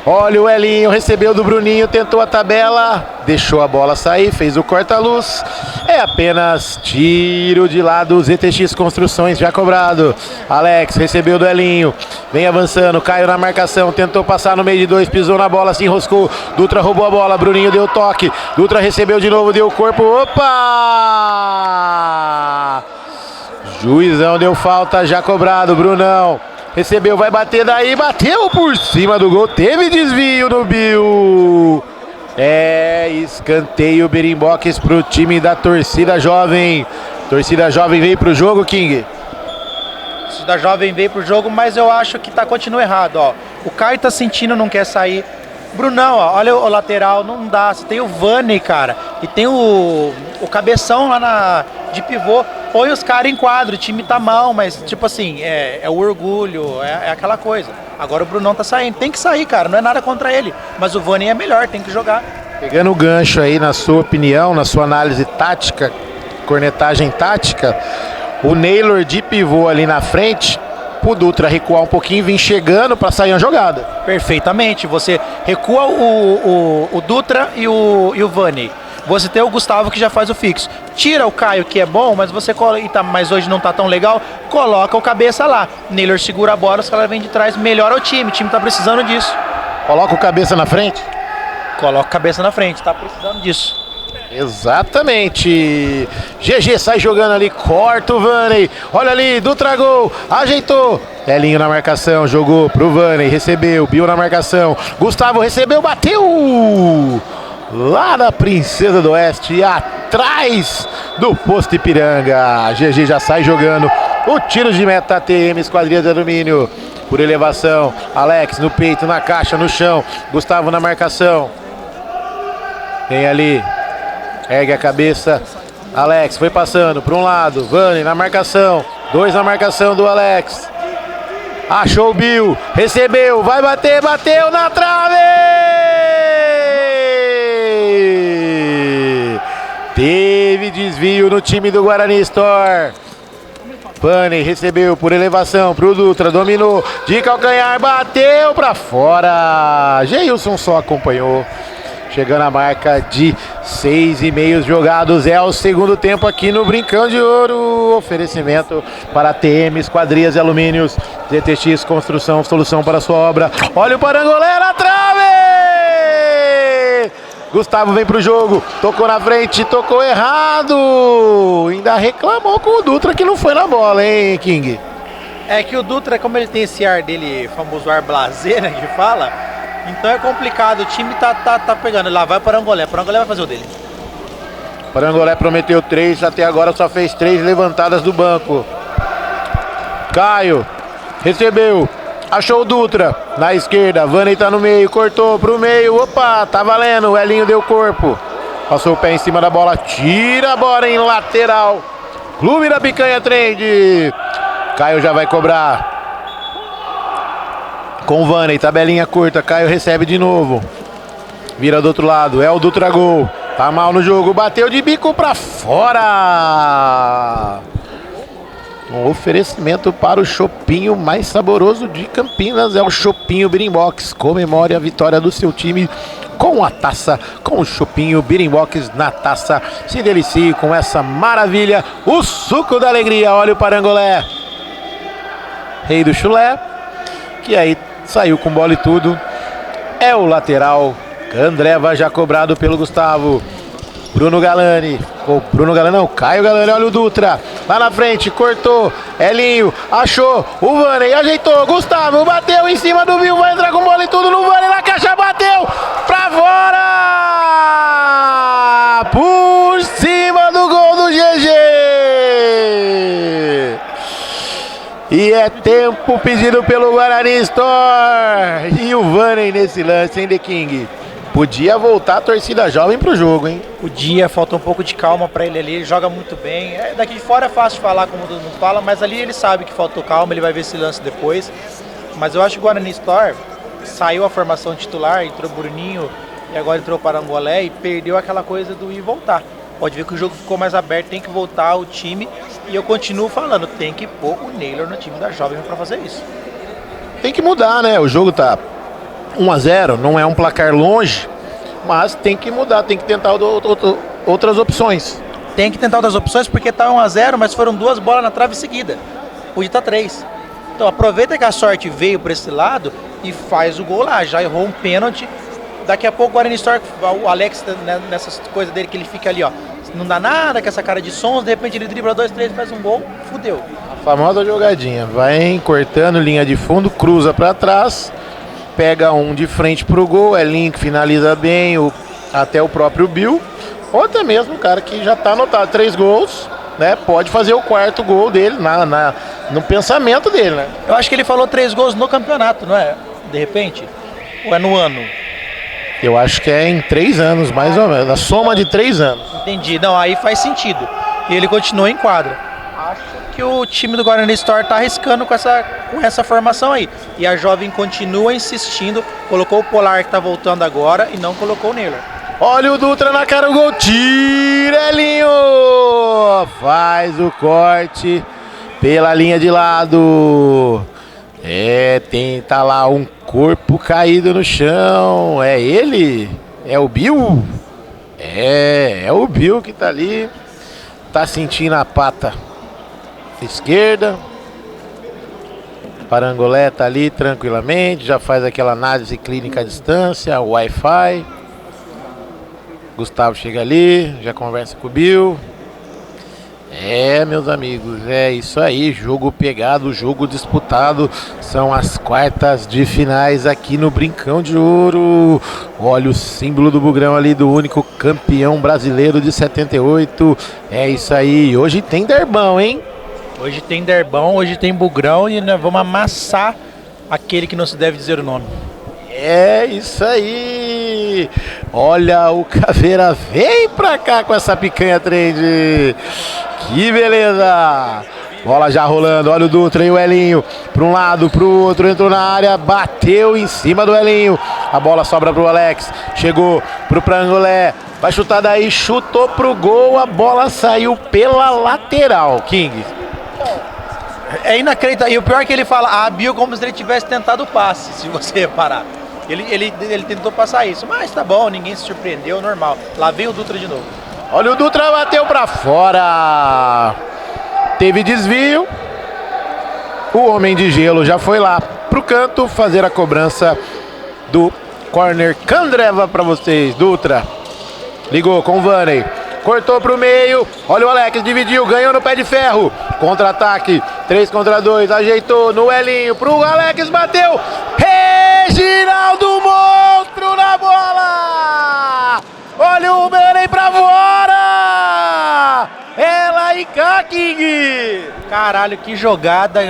Olha o Elinho, recebeu do Bruninho, tentou a tabela, deixou a bola sair, fez o corta-luz. É apenas tiro de lado, ZTX Construções já cobrado. Alex recebeu do Elinho, vem avançando, caiu na marcação, tentou passar no meio de dois, pisou na bola, se enroscou. Dutra roubou a bola, Bruninho deu toque. Dutra recebeu de novo, deu corpo, opa! Juizão deu falta, já cobrado, Brunão. Recebeu, vai bater daí, bateu por cima do gol, teve desvio no Bill. Escanteio berimboques pro time da torcida jovem. Torcida jovem veio pro jogo, King. Torcida jovem veio pro jogo, mas eu acho que continua errado, ó. O Caio tá sentindo, não quer sair. Brunão, ó, olha o lateral, não dá. Você tem o Vanney, cara, e tem o cabeção lá de pivô. Põe os caras em quadro, o time tá mal, mas tipo assim, é o orgulho, é aquela coisa. Agora o Brunão tá saindo, tem que sair, cara, não é nada contra ele, mas o Vanney é melhor, tem que jogar. Pegando o gancho aí na sua opinião, na sua análise tática, cornetagem tática, o Naylor de pivô ali na frente, pro Dutra recuar um pouquinho, vir chegando para sair uma jogada. Perfeitamente, você recua o Dutra e o Vanney. Você tem o Gustavo que já faz o fixo. Tira o Caio, que é bom, mas mas hoje não tá tão legal, coloca o cabeça lá. Naylor segura a bola, os caras vêm de trás, melhora o time tá precisando disso. Coloca o cabeça na frente? Coloca a cabeça na frente, tá precisando disso. Exatamente. GG sai jogando ali, corta o Vanney. Olha ali, Dutra gol, ajeitou. Elinho na marcação, jogou pro Vanney, recebeu, Bill na marcação. Gustavo recebeu, bateu! Lá na Princesa do Oeste, atrás do posto Ipiranga. GG já sai jogando o tiro de meta. TM Esquadrilha de Alumínio por elevação. Alex no peito, na caixa, no chão. Gustavo na marcação. Vem ali, ergue a cabeça. Alex foi passando para um lado. Vanney na marcação, dois na marcação do Alex. Achou o Bill, recebeu, vai bater, bateu na trave! Teve desvio no time do Guarani Store. Vanney recebeu por elevação pro Dutra, dominou de calcanhar, bateu pra fora. Geilson só acompanhou. Chegando a marca de 6,5 jogados. É o segundo tempo aqui no Brincão de Ouro. Oferecimento para a TM Esquadrias e Alumínios. ZTX Construção, solução para a sua obra. Olha o Parangolé na trave! Gustavo vem pro jogo, tocou na frente, tocou errado. Ainda reclamou com o Dutra que não foi na bola, hein, King? É que o Dutra, como ele tem esse ar dele, famoso ar blasé, né, que fala, então é complicado. O time tá pegando. Lá vai o Parangolé vai fazer o dele. Parangolé prometeu 3, até agora só fez 3 levantadas do banco. Caio recebeu, achou o Dutra na esquerda, Vanney tá no meio, cortou pro meio, opa, tá valendo, o Elinho deu corpo, passou o pé em cima da bola, tira a bola em lateral. Clube da Picanha Trend. Caio já vai cobrar com o Vanney, tabelinha curta, Caio recebe de novo, vira do outro lado, é o Dutra gol, tá mal no jogo, bateu de bico pra fora. Um oferecimento para o chopinho mais saboroso de Campinas. É o Chopinho Birimbox. Comemore a vitória do seu time com a taça, com o Chopinho Birimbox na taça. Se delicie com essa maravilha, o suco da alegria. Olha o Parangolé, rei do chulé, que aí saiu com bola e tudo. É o lateral Candreva, já cobrado pelo Gustavo. Bruno Galani, ou Bruno Galani não, Caio Galani, olha o Dutra, lá na frente, cortou, Elinho, achou, o Vanney, ajeitou, Gustavo, bateu em cima do Bill, vai entrar com bola e tudo no Vanney, na caixa, bateu, pra fora, por cima do gol do GG, e é tempo pedido pelo Guarani Store, e o Vanney nesse lance, hein, The King? Podia voltar a torcida jovem pro jogo, hein? Podia, faltou um pouco de calma pra ele ali, ele joga muito bem. Daqui de fora é fácil de falar, como todo mundo fala, mas ali ele sabe que faltou calma, ele vai ver esse lance depois. Mas eu acho que o Guarani Store saiu a formação titular, entrou o Bruninho e agora entrou o Parangolé e perdeu aquela coisa do ir e voltar. Pode ver que o jogo ficou mais aberto, tem que voltar o time. E eu continuo falando, tem que pôr o Naylor no time da Jovem pra fazer isso. Tem que mudar, né? O jogo tá 1-0, não é um placar longe, mas tem que mudar, tem que tentar outras opções. Tem que tentar outras opções porque tá 1-0, mas foram 2 bolas na trave seguida. Podia estar 3. Então aproveita que a sorte veio para esse lado e faz o gol lá. Já errou um pênalti. Daqui a pouco o Guarani Store, o Alex, nessas coisas dele que ele fica ali, ó. Não dá nada com essa cara de sons, de repente ele dribla 2, 3, faz um gol, fudeu. A famosa jogadinha, vai cortando linha de fundo, cruza para trás, pega um de frente pro gol, é Link, finaliza bem, até o próprio Bill, ou até mesmo o cara que já tá anotado 3 gols, né? Pode fazer o 4º gol dele no pensamento dele, né? Eu acho que ele falou 3 gols no campeonato, não é? De repente? Ou é no ano? Eu acho que é em 3 anos, mais ou menos, a soma de 3 anos. Entendi, não, aí faz sentido. E ele continua em quadra. Acho que o time do Guarani Store tá arriscando com essa formação aí. E a Jovem continua insistindo, colocou o Polar que tá voltando agora e não colocou o Naylor. Olha o Dutra na cara, o gol, tira, Elinho! Faz o corte pela linha de lado. Tá lá um corpo caído no chão. É ele? É o Bill? É o Bill que tá ali. Tá sentindo a pata esquerda. Parangolé tá ali tranquilamente. Já faz aquela análise clínica à distância, Wi-Fi. Gustavo chega ali, já conversa com o Bill. Meus amigos, é isso aí, jogo pegado, jogo disputado, são as quartas de finais aqui no Brincão de Ouro. Olha o símbolo do Bugrão ali, do único campeão brasileiro de 78, é isso aí, hoje tem derbão, hein? Hoje tem derbão, hoje tem Bugrão e nós vamos amassar aquele que não se deve dizer o nome. É isso aí, olha o Caveira, vem pra cá com essa picanha trend. Que beleza! Bola já rolando, olha o Dutra e o Elinho. Para um lado, para o outro, entrou na área, bateu em cima do Elinho. A bola sobra para o Alex, chegou para o Parangolé. Vai chutar daí, chutou pro gol, a bola saiu pela lateral, King. É inacreditável, e o pior é que ele fala, Bill como se ele tivesse tentado o passe, se você reparar. Ele tentou passar isso, mas tá bom, ninguém se surpreendeu, normal. Lá vem o Dutra de novo. Olha o Dutra, bateu pra fora. Teve desvio. O Homem de Gelo já foi lá pro canto fazer a cobrança do corner. Candreva pra vocês, Dutra. Ligou com o Vanney. Cortou pro meio. Olha o Alex, dividiu, ganhou no pé de ferro. Contra-ataque, 3 contra 2. Ajeitou no Elinho pro Alex, bateu. Reginaldo Monstro na bola. Olha o Vanney pra fora! Ela e cá, King! Caralho, que jogada!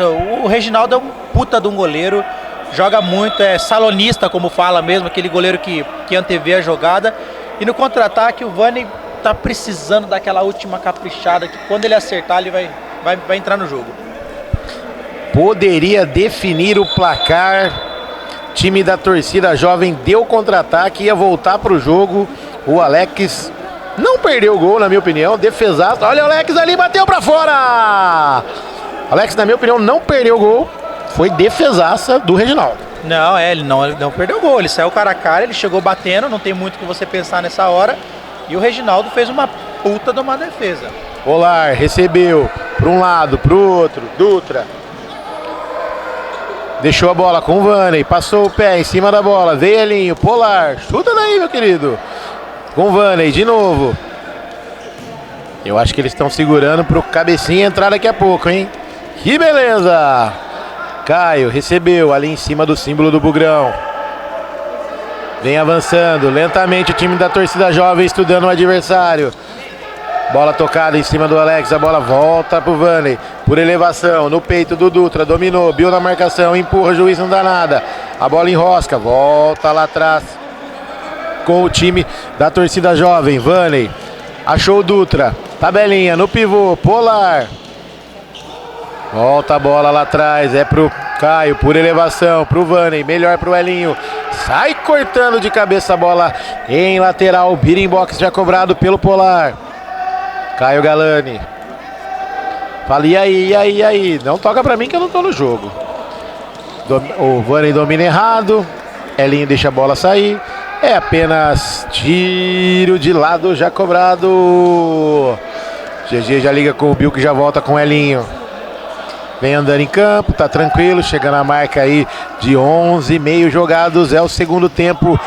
O Reginaldo é um puta de um goleiro, joga muito, é salonista, como fala mesmo, aquele goleiro que antevê a jogada. E no contra-ataque, o Vanney tá precisando daquela última caprichada, que quando ele acertar, ele vai entrar no jogo. Poderia definir o placar. Time da torcida jovem deu contra-ataque, ia voltar pro jogo. O Alex não perdeu o gol, na minha opinião. Defesaço. Olha o Alex ali, bateu pra fora. Alex, na minha opinião, não perdeu o gol. Foi defesaça do Reginaldo. Não, ele não perdeu o gol. Ele saiu cara a cara, ele chegou batendo, não tem muito o que você pensar nessa hora. E o Reginaldo fez uma puta de uma defesa. Polar recebeu para um lado, para o outro. Dutra. Deixou a bola com o Vaney. Passou o pé em cima da bola. Veio Elinho. Polar. Chuta daí, meu querido. Com o Vaney de novo. Eu acho que eles estão segurando pro cabecinha entrar daqui a pouco, hein? Que beleza! Caio recebeu ali em cima do símbolo do Bugrão. Vem avançando lentamente o time da torcida jovem estudando o adversário. Bola tocada em cima do Alex, a bola volta pro Vaney. Por elevação, no peito do Dutra, dominou, Bill na marcação, empurra, o juiz não dá nada. A bola enrosca, volta lá atrás com o time da torcida jovem. Vaney achou o Dutra, tabelinha no pivô, Polar. Volta a bola lá atrás, é pro Caio, por elevação, pro Vaney, melhor pro Elinho. Sai cortando de cabeça a bola em lateral, beating-box já cobrado pelo Polar. Caio Galani. Fala, e aí? Não toca pra mim que eu não tô no jogo. O Vaney domina errado, Elinho deixa a bola sair. É apenas tiro de lado já cobrado. GG já liga com o Bill que já volta com o Elinho. Vem andando em campo, tá tranquilo, chegando a marca aí de 11,5 jogados, é o segundo tempo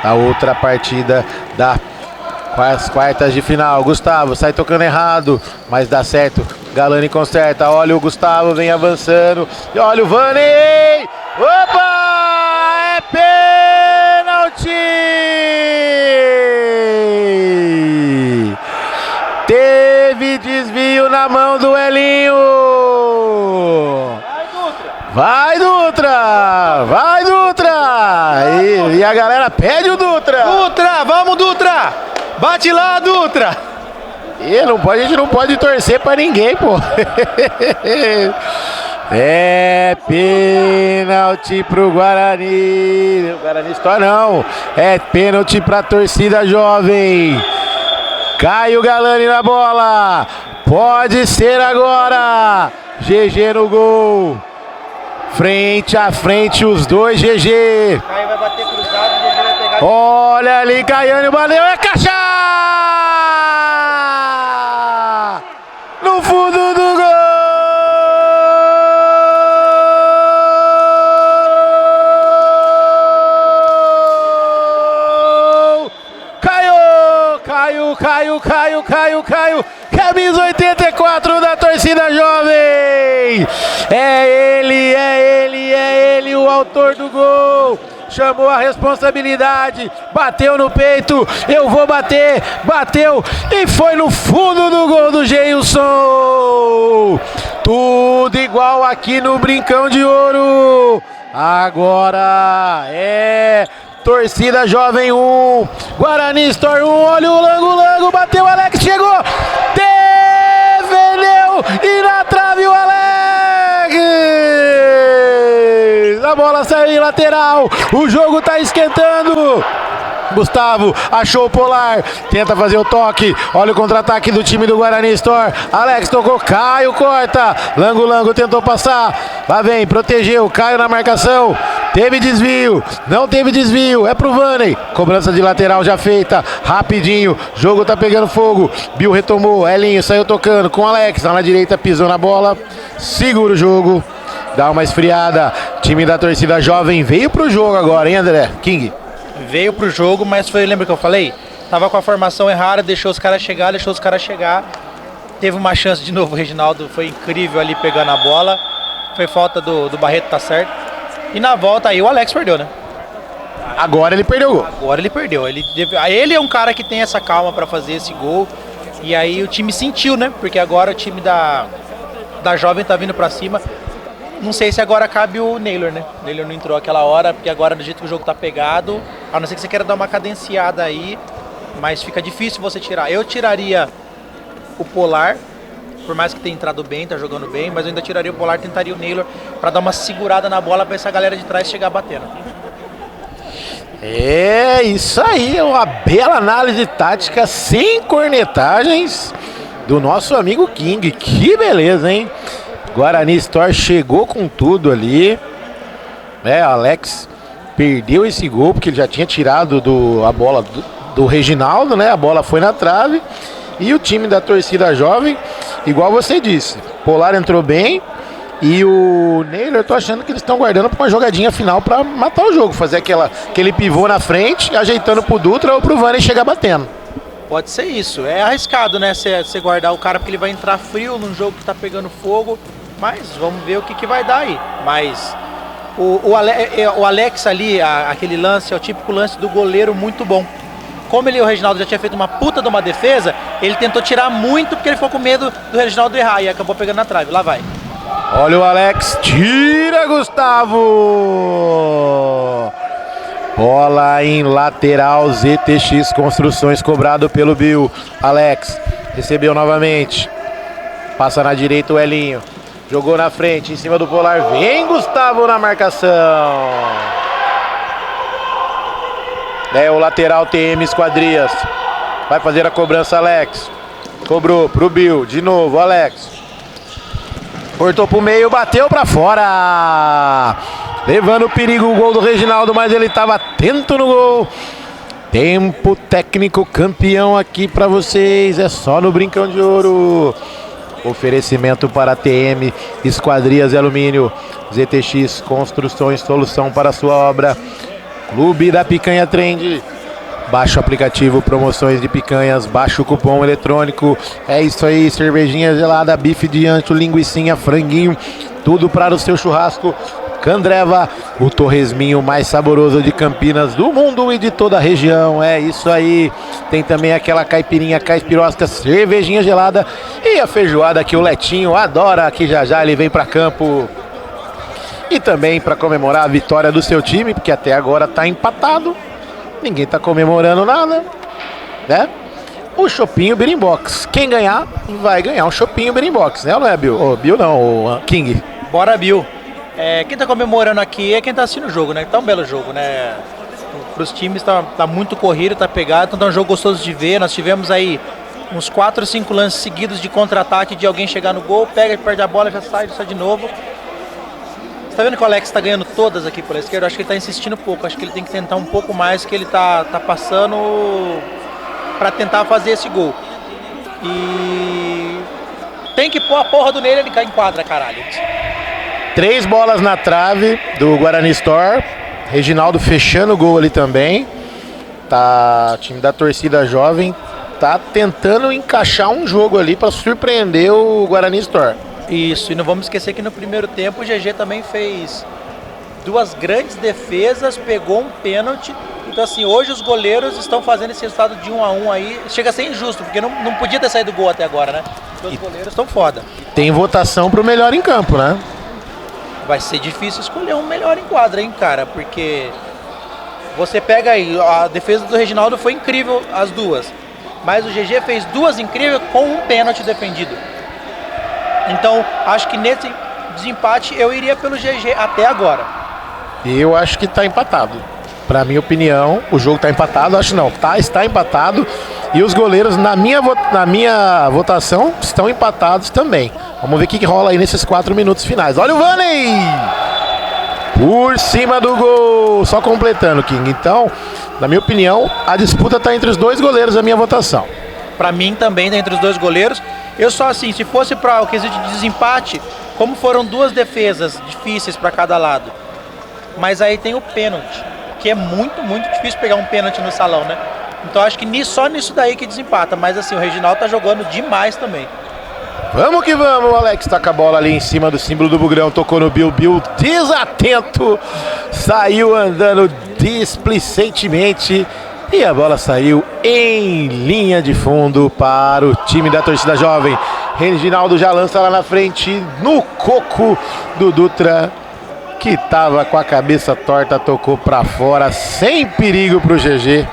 da outra partida das quartas de final. Gustavo sai tocando errado, mas dá certo, Galani conserta, olha o Gustavo, vem avançando, e olha o Vaney, opa, é pênalti! Teve desvio na mão do Elinho. Vai, Dutra! Vai, Dutra! E a galera pede o Dutra! Dutra, vamos, Dutra! Bate lá, Dutra! E a gente não pode torcer pra ninguém, pô! É pênalti pro Guarani! O Guarani Store não! É pênalti pra torcida jovem! Caio Galani na bola! Pode ser agora! GG no gol! Frente a frente os dois, GG. Caio vai bater cruzado e o GG vai pegar. Olha ali, Caiane bateu, é caixa! No fundo do gol! Caio! Camisa 84 da torcida jovem! É ele, o autor do gol! Chamou a responsabilidade, bateu no peito, eu vou bater, bateu e foi no fundo do gol do Geilson! Tudo igual aqui no Brincão de Ouro! Agora é torcida jovem 1, Guarani Store 1, olha o Lango, bateu, Alex chegou, defendeu e na trave o Alex! A bola saiu em lateral, o jogo tá esquentando. Gustavo achou o Polar, tenta fazer o toque, olha o contra-ataque do time do Guarani Store. Alex tocou, Caio corta, Lango tentou passar, lá vem, protegeu, Caio na marcação, teve desvio, não teve desvio, é pro Vaney, cobrança de lateral já feita, rapidinho, jogo tá pegando fogo, Bill retomou, Elinho saiu tocando com Alex, lá na direita pisou na bola, segura o jogo, dá uma esfriada, time da torcida jovem veio pro jogo agora, hein, André? King? Veio pro jogo, mas foi, lembra que eu falei? Tava com a formação errada, deixou os caras chegar. Teve uma chance de novo, o Reginaldo foi incrível ali pegando a bola. Foi falta do Barreto, tá certo. E na volta aí o Alex perdeu, né? Agora ele perdeu o gol. Agora ele perdeu. Ele é um cara que tem essa calma pra fazer esse gol. E aí o time sentiu, né? Porque agora o time da Jovem tá vindo pra cima. Não sei se agora cabe o Naylor, né? O Naylor não entrou aquela hora, porque agora do jeito que o jogo tá pegado, a não ser que você queira dar uma cadenciada aí, mas fica difícil você tirar. Eu tiraria o Polar, por mais que tenha entrado bem, tá jogando bem, mas eu ainda tiraria o Polar, tentaria o Naylor pra dar uma segurada na bola pra essa galera de trás chegar batendo. É isso aí, é uma bela análise tática sem cornetagens do nosso amigo King. Que beleza, hein? Guarani Store chegou com tudo ali. Alex perdeu esse gol porque ele já tinha tirado a bola do Reginaldo, né? A bola foi na trave. E o time da torcida jovem, igual você disse, Polar entrou bem. E o Neylor, eu tô achando que eles estão guardando pra uma jogadinha final pra matar o jogo. Fazer aquele pivô na frente, ajeitando pro Dutra ou pro Vani chegar batendo. Pode ser isso. É arriscado, né? Você guardar o cara porque ele vai entrar frio num jogo que tá pegando fogo. Mas vamos ver o que vai dar aí. Mas o Alex ali, aquele lance, é o típico lance do goleiro muito bom. Como o Reginaldo já tinha feito uma puta de uma defesa, ele tentou tirar muito porque ele ficou com medo do Reginaldo errar e acabou pegando na trave. Lá vai. Olha o Alex, tira Gustavo! Bola em lateral, ZTX Construções, cobrado pelo Bill. Alex recebeu novamente, passa na direita o Elinho, jogou na frente, em cima do Polar, vem Gustavo na marcação. O lateral TM Esquadrias, vai fazer a cobrança Alex, cobrou pro Bill, de novo Alex. Cortou pro meio, bateu pra fora. Levando o perigo o gol do Reginaldo, mas ele estava atento no gol. Tempo técnico campeão aqui pra vocês. É só no Brincão de Ouro. Oferecimento para TM, Esquadrias e Alumínio. ZTX Construções, solução para a sua obra. Clube da Picanha Trend. Baixa o aplicativo, promoções de picanhas, baixa o cupom eletrônico. É isso aí, cervejinha gelada, bife de ancho, linguicinha, franguinho, tudo para o seu churrasco. Candreva, o torresminho mais saboroso de Campinas, do mundo e de toda a região. É isso aí. Tem também aquela caipirinha caipirosca, cervejinha gelada e a feijoada que o Letinho adora, que já ele vem para campo. E também para comemorar a vitória do seu time, porque até agora está empatado. Ninguém tá comemorando nada, né? O Chopinho Birimbox. Quem ganhar, vai ganhar um Chopinho Birimbox, né? Não é, Bill? O Bill não, o King. Bora, Bill. Quem tá comemorando aqui é quem tá assistindo o jogo, né? Tá um belo jogo, né? Pros times tá muito corrido, tá pegado, então tá um jogo gostoso de ver. Nós tivemos aí uns 4 ou 5 lances seguidos de contra-ataque, de alguém chegar no gol, pega, perde a bola, já sai de novo. Tá vendo que o Alex tá ganhando todas aqui pela esquerda? Eu acho que ele tá insistindo um pouco. Acho que ele tem que tentar um pouco mais, que ele tá passando pra tentar fazer esse gol. E tem que pôr a porra do nele, ele cai em quadra, caralho. 3 bolas na trave do Guarani Store. Reginaldo fechando o gol ali também. O time da torcida jovem tá tentando encaixar um jogo ali pra surpreender o Guarani Store. Isso, e não vamos esquecer que no primeiro tempo o GG também fez 2 grandes defesas, pegou um pênalti. Então assim, hoje os goleiros estão fazendo esse resultado de 1-1 aí. Chega a ser injusto, porque não podia ter saído gol até agora, né? Porque os goleiros estão foda. Tem votação pro melhor em campo, né? Vai ser difícil escolher um melhor em quadra, hein, cara? Porque você pega aí, a defesa do Reginaldo foi incrível, as 2. Mas o GG fez 2 incríveis com um pênalti defendido. Então, acho que nesse desempate eu iria pelo GG até agora. Eu acho que está empatado. Pra minha opinião, o jogo está empatado. Acho não, está empatado. E os goleiros, na minha votação, estão empatados também. Vamos ver o que rola aí nesses 4 minutos finais. Olha o Vani! Por cima do gol. Só completando, King. Então, na minha opinião, a disputa está entre os 2 goleiros da minha votação. Pra mim também tá entre os 2 goleiros. Eu só assim, se fosse para o quesito de desempate, como foram 2 defesas difíceis para cada lado. Mas aí tem o pênalti, que é muito, muito difícil pegar um pênalti no salão, né? Então acho que só nisso daí que desempata. Mas assim, o Reginaldo tá jogando demais também. Vamos que vamos, o Alex taca a bola ali em cima do símbolo do Bugrão, tocou no Bill, desatento, saiu andando displicentemente. E a bola saiu em linha de fundo para o time da torcida jovem. Reginaldo já lança lá na frente, no coco do Dutra, que estava com a cabeça torta, tocou para fora, sem perigo para o GG,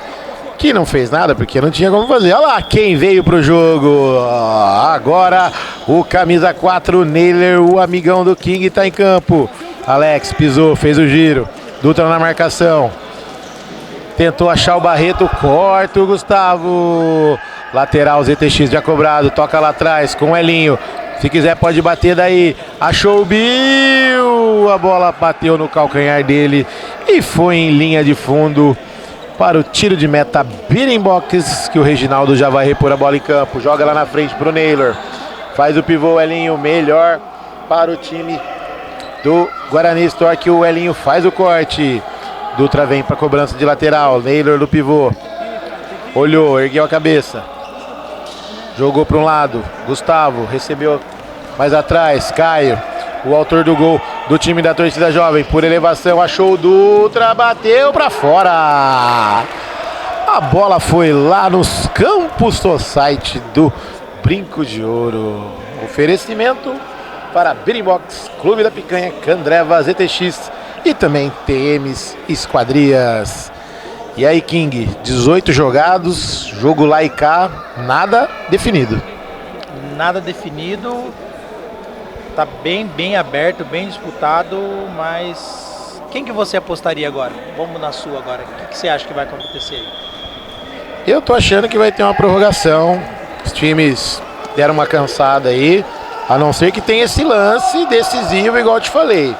que não fez nada porque não tinha como fazer. Olha lá quem veio pro jogo. Agora o camisa 4, Neylor, o amigão do King, está em campo. Alex pisou, fez o giro. Dutra na marcação. Tentou achar o Barreto, corta o Gustavo. Lateral ZTX já cobrado, toca lá atrás com o Elinho. Se quiser pode bater daí. Achou o Bill. A bola bateu no calcanhar dele e foi em linha de fundo para o tiro de meta beating box, que o Reginaldo já vai repor a bola em campo. Joga lá na frente pro Naylor. Faz o pivô, Elinho, melhor para o time do Guarani Store, que o Elinho faz o corte. Dutra vem para cobrança de lateral. Naylor do pivô. Olhou, ergueu a cabeça. Jogou para um lado. Gustavo recebeu mais atrás. Caio, o autor do gol do time da torcida jovem, por elevação, achou o Dutra, bateu para fora. A bola foi lá nos Campos Society do Brinco de Ouro. Oferecimento para Beating Box, Clube da Picanha, Candreva, ZTX e também TMs Esquadrias. E aí, King, 18 jogados, jogo lá e cá, nada definido. Nada definido. Tá bem aberto, bem disputado, mas quem que você apostaria agora? Vamos na sua agora. O que você acha que vai acontecer aí? Eu tô achando que vai ter uma prorrogação. Os times deram uma cansada aí, a não ser que tenha esse lance decisivo, igual eu te falei.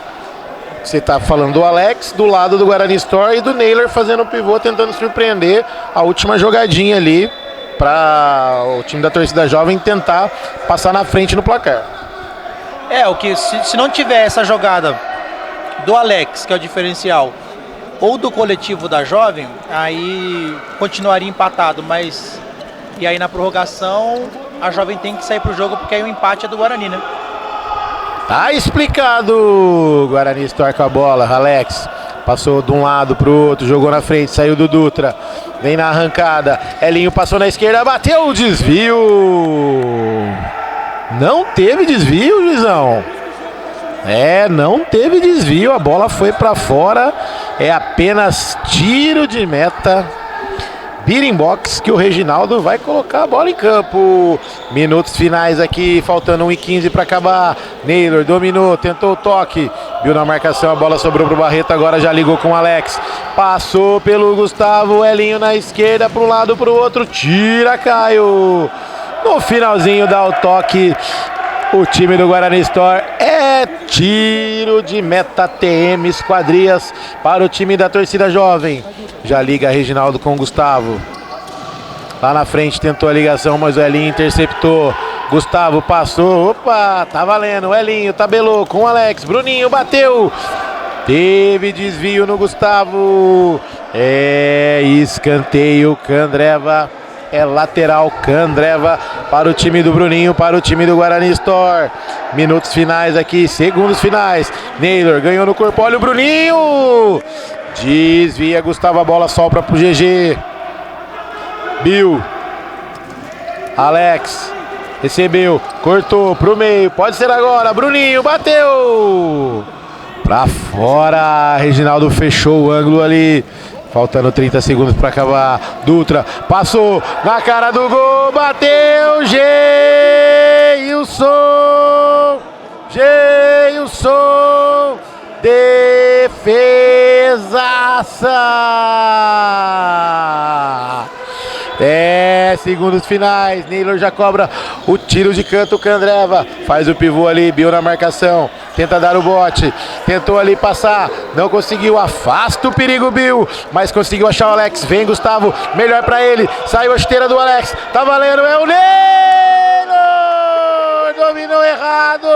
Você tá falando do Alex, do lado do Guarani Store, e do Naylor fazendo o pivô, tentando surpreender a última jogadinha ali para o time da torcida jovem tentar passar na frente no placar. O que se não tiver essa jogada do Alex, que é o diferencial, ou do coletivo da jovem, aí continuaria empatado, mas e aí na prorrogação a jovem tem que sair pro jogo, porque aí o empate é do Guarani, né? Tá explicado. Guarani Store com a bola. Alex passou de um lado pro outro, jogou na frente, saiu do Dutra, vem na arrancada. Elinho passou na esquerda, bateu o desvio. Não teve desvio, Juizão. Não teve desvio, a bola foi pra fora. É apenas tiro de meta. Beating box, que o Reginaldo vai colocar a bola em campo. Minutos finais aqui, faltando 1:15 para acabar. Naylor dominou, tentou o toque, viu na marcação, a bola sobrou pro Barreto, agora já ligou com o Alex. Passou pelo Gustavo, Elinho na esquerda, para um lado, para o outro, tira Caio. No finalzinho dá o toque. O time do Guarani Store é tiro de meta TM Esquadrias para o time da torcida jovem. Já liga Reginaldo com o Gustavo. Lá na frente tentou a ligação, mas o Elinho interceptou. Gustavo passou, opa, tá valendo. O Elinho tabelou com o Alex. Bruninho bateu. Teve desvio no Gustavo. Escanteio, Candreva. É lateral, Candreva para o time do Bruninho, para o time do Guarani Store. Minutos finais aqui, segundos finais. Naylor ganhou no corpo, olha o Bruninho. Desvia, Gustavo, a bola sopra pro GG. Bill. Alex. Recebeu, cortou pro meio, pode ser agora. Bruninho bateu. Pra fora, Reginaldo fechou o ângulo ali. Faltando 30 segundos para acabar. Dutra passou na cara do gol. Bateu. Geilson. Defesaça. Segundos finais. Naylor já cobra o tiro de canto. Candreva faz o pivô ali. Bill na marcação. Tenta dar o bote. Tentou ali passar. Não conseguiu. Afasta o perigo, Bill. Mas conseguiu achar o Alex. Vem, Gustavo. Melhor pra ele. Saiu a esteira do Alex. Tá valendo. É o Naylor. Dominou errado.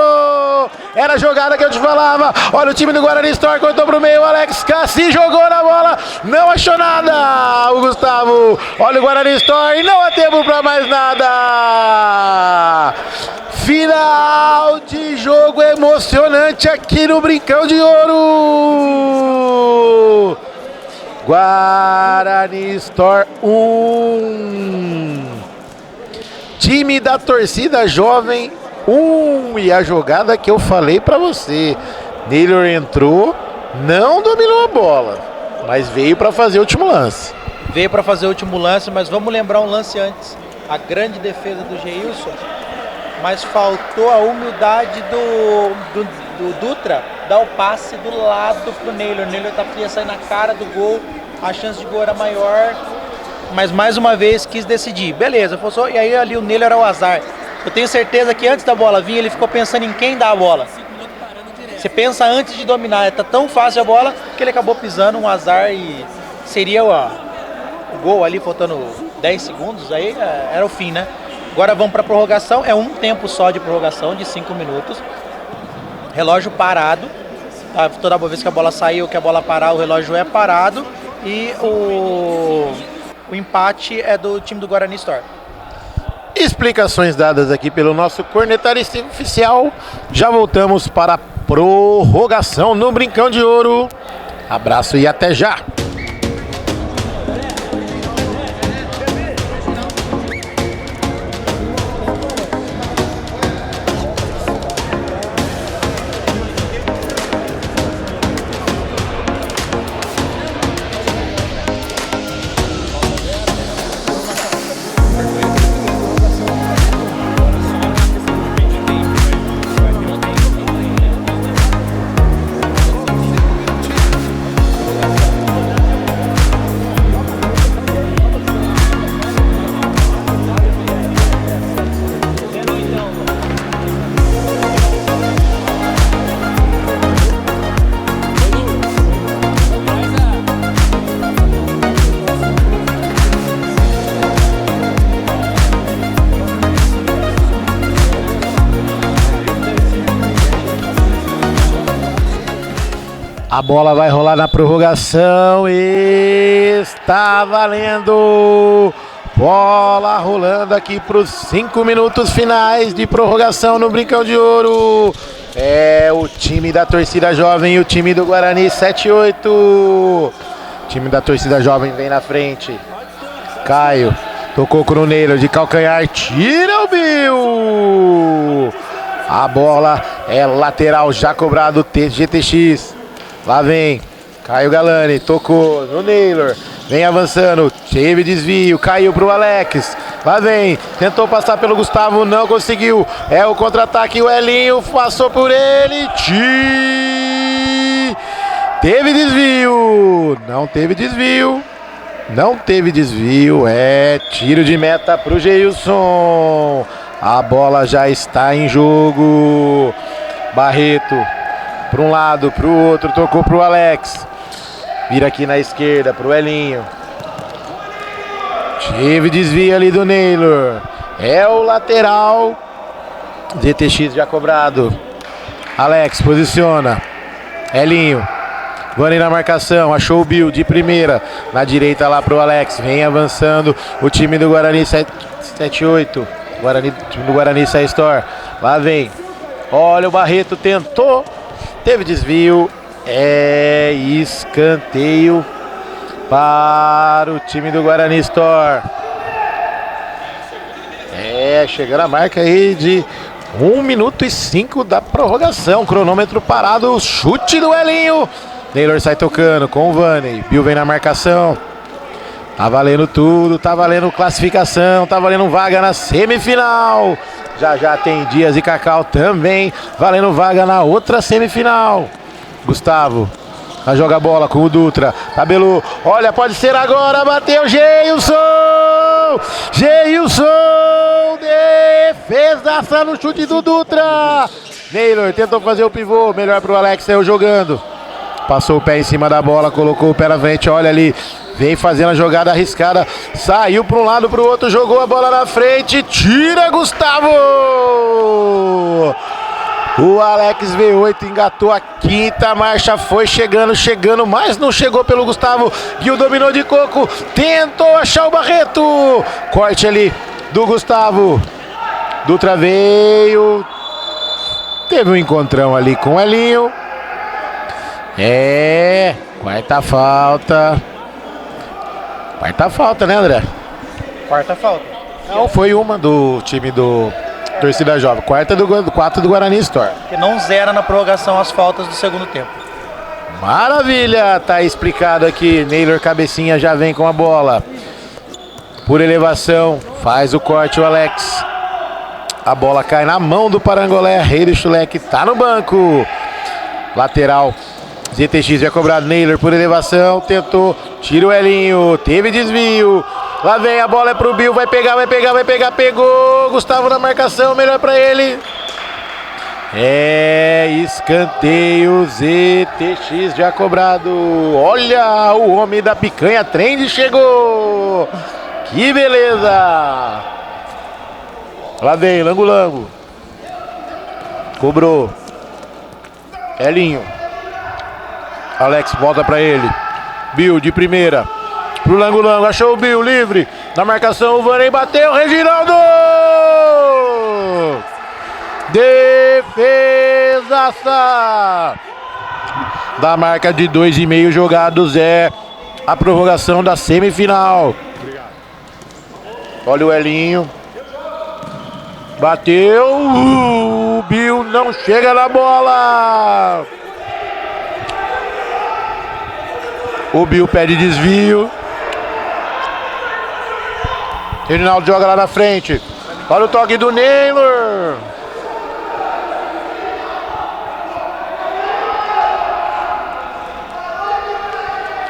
Era a jogada que eu te falava. Olha o time do Guarani Store. Cortou pro meio. O Alex Cassi jogou na bola. Não achou nada. O Gustavo. Olha o Guarani Store. E não há tempo pra mais nada. Final de jogo emocionante aqui no Brincão de Ouro. Guarani Store 1. Time da torcida jovem 1. E a jogada que eu falei pra você. Naylor entrou, não dominou a bola, mas veio pra fazer o último lance. Veio pra fazer o último lance, mas vamos lembrar um lance antes. A grande defesa do Geilson. Mas faltou a humildade do Dutra dar o passe do lado pro Naylor. O Naylor ia sair na cara do gol, a chance de gol era maior, mas mais uma vez quis decidir. Beleza, e aí ali o Naylor era o azar. Eu tenho certeza que antes da bola vir, ele ficou pensando em quem dá a bola. Você pensa antes de dominar, tá tão fácil a bola que ele acabou pisando, um azar, e seria o gol ali, faltando 10 segundos, aí era o fim, né? Agora vamos para prorrogação, é um tempo só de prorrogação, de 5 minutos. Relógio parado, tá? Toda vez que a bola sair ou que a bola parar, o relógio é parado. E o empate é do time do Guarani Store. Explicações dadas aqui pelo nosso cornetarista oficial. Já voltamos para a prorrogação no Brincão de Ouro. Abraço e até já! A bola vai rolar na prorrogação e está valendo! Bola rolando aqui para os 5 minutos finais de prorrogação no Brincão de Ouro. É o time da torcida jovem e o time do Guarani 7-8. O time da torcida jovem vem na frente. Caio tocou com o Neilo de calcanhar, tira o Bill! A bola é lateral, já cobrado GTX. Lá vem Caio Galani, tocou no Naylor, vem avançando, teve desvio, caiu pro Alex. Lá vem, tentou passar pelo Gustavo, não conseguiu. É o contra-ataque, o Elinho passou por ele. Teve desvio, não teve desvio. Não teve desvio, é tiro de meta pro Geilson. A bola já está em jogo. Barreto, para um lado, para o outro, tocou para o Alex. Vira aqui na esquerda para o Elinho. Teve desvio ali do Naylor. É o lateral. ZTX já cobrado. Alex posiciona. Elinho. Vani na marcação, achou o Bill de primeira. Na direita lá para o Alex. Vem avançando o time do Guarani 7-8. Time do Guarani Store. Lá vem. Olha, o Barreto tentou. Teve desvio, é escanteio para o time do Guarani Store. Chegando a marca aí de 1 minuto e 5 da prorrogação. Cronômetro parado, chute do Elinho. Naylor sai tocando com o Vani. Bill vem na marcação. Tá valendo tudo, tá valendo classificação, tá valendo vaga na semifinal. Já tem Dias e Cacau também valendo vaga na outra semifinal. Gustavo vai jogar a bola com o Dutra. Tabelou, olha, pode ser agora, bateu Geilson! Geilson! Defesaça no chute do Dutra! Naylor tentou fazer o pivô, melhor pro Alex, saiu jogando. Passou o pé em cima da bola, colocou o pé na frente, olha ali. Vem fazendo a jogada arriscada, saiu para um lado, para o outro, jogou a bola na frente, tira Gustavo! O Alex V8 engatou a quinta marcha, foi chegando, mas não chegou pelo Gustavo. Gil dominou de coco, tentou achar o Barreto. Corte ali do Gustavo. Dutra veio, teve um encontrão ali com o Elinho. Quarta falta. Quarta falta, né, André? Quarta falta. Não, foi uma do time do torcida jovem. Quarta do Guarani Store. Que não zera na prorrogação as faltas do segundo tempo. Maravilha, tá explicado aqui. Naylor cabecinha já vem com a bola. Por elevação, faz o corte o Alex. A bola cai na mão do Parangolé. Rei do Chuleque tá no banco. Lateral. ZTX já cobrado, Naylor por elevação, tentou, tira o Elinho, teve desvio, Lá vem, a bola é pro Bill, vai pegar, pegou. Gustavo na marcação, melhor pra ele. É escanteio, ZTX já cobrado. Olha, o homem da picanha trend chegou. Que beleza. Lá vem, Lango. Cobrou. Elinho. Alex volta pra ele. Bill de primeira. Pro Lango, achou o Bill livre. Na marcação o Vaney bateu, Reginaldo! Defesaça! Da marca de 2,5 jogados é a prorrogação da semifinal. Olha o Elinho. Bateu. O Bill não chega na bola. O Bill pede desvio. Reginaldo joga lá na frente. Olha o toque do Naylor.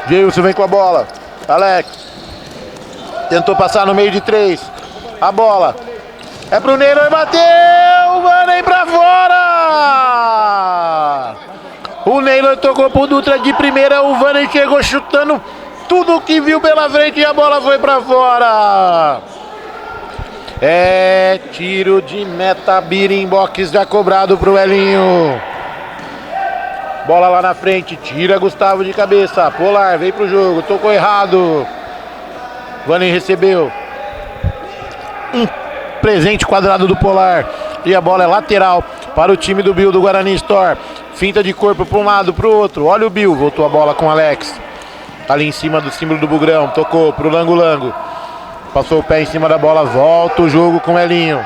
Gilson vem com a bola. Alex. Tentou passar no meio de 3. A bola. É pro Naylor, bateu. Vaney pra fora. O Naylor tocou pro Dutra de primeira. O Vaney chegou chutando tudo que viu pela frente e a bola foi pra fora. É tiro de meta, Birimbox já cobrado pro Elinho. Bola lá na frente, tira Gustavo de cabeça. Polar, vem pro jogo, tocou errado. Vaney recebeu. Presente quadrado do Polar. E a bola é lateral para o time do Bill do Guarani Store. Finta de corpo para um lado, para o outro. Olha o Bill, voltou a bola com o Alex. Ali em cima do símbolo do Bugrão. Tocou pro Lango. Passou o pé em cima da bola. Volta o jogo com o Elinho.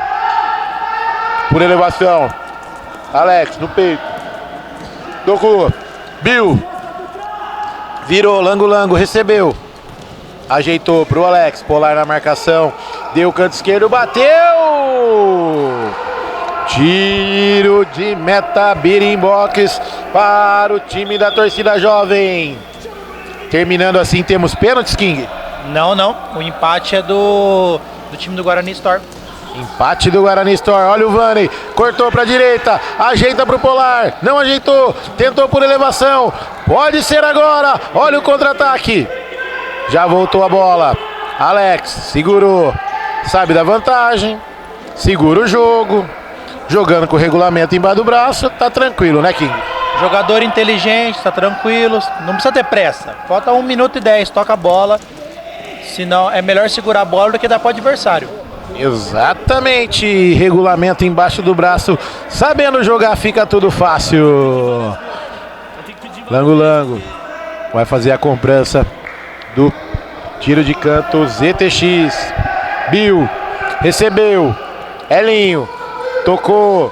Por elevação. Alex no peito. Tocou. Bill. Virou. Lango recebeu. Ajeitou pro Alex. Polar na marcação. Deu o canto esquerdo. Bateu. Tiro de meta, Birimbox para o time da torcida jovem. Terminando assim, temos pênaltis, King? Não. O empate é do time do Guarani Store. Empate do Guarani Store. Olha o Vaney. Cortou para a direita. Ajeita para o Polar. Não ajeitou. Tentou por elevação. Pode ser agora. Olha o contra-ataque. Já voltou a bola. Alex segurou. Sabe da vantagem. Segura o jogo. Jogando com o regulamento embaixo do braço. Tá tranquilo, né, King? Jogador inteligente, tá tranquilo. Não precisa ter pressa. Falta 1 minuto e 10. Toca a bola. Senão é melhor segurar a bola do que dar para o adversário. Exatamente. Regulamento embaixo do braço. Sabendo jogar fica tudo fácil. Lango. Vai fazer a cobrança do tiro de canto ZTX. Bill. Recebeu. Elinho. Tocou.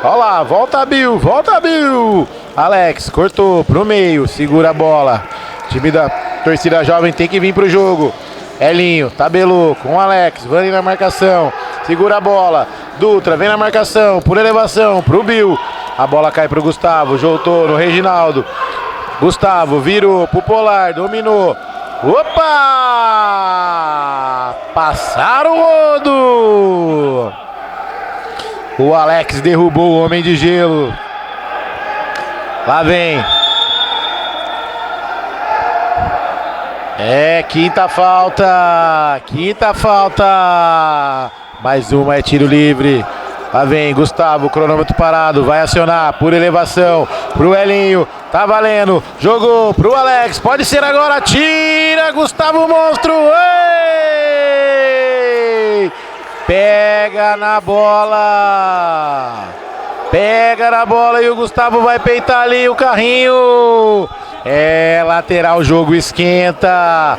Olha lá. Volta Bill. Alex cortou pro meio. Segura a bola. Time da torcida jovem tem que vir pro jogo. Elinho, tabelou com o Alex, Vaney na marcação, segura a bola, Dutra vem na marcação, por elevação, pro Bill, a bola cai pro Gustavo, voltou no Reginaldo, Gustavo virou pro Polar, dominou, opa, passaram o rodo, o Alex derrubou o homem de gelo, lá vem. É, quinta falta. Mais uma é tiro livre. Lá vem Gustavo, cronômetro parado, vai acionar por elevação pro Elinho, tá valendo, jogou pro Alex, pode ser agora, tira Gustavo Monstro, ei! Pega na bola e o Gustavo vai peitar ali o carrinho. É lateral, o jogo esquenta.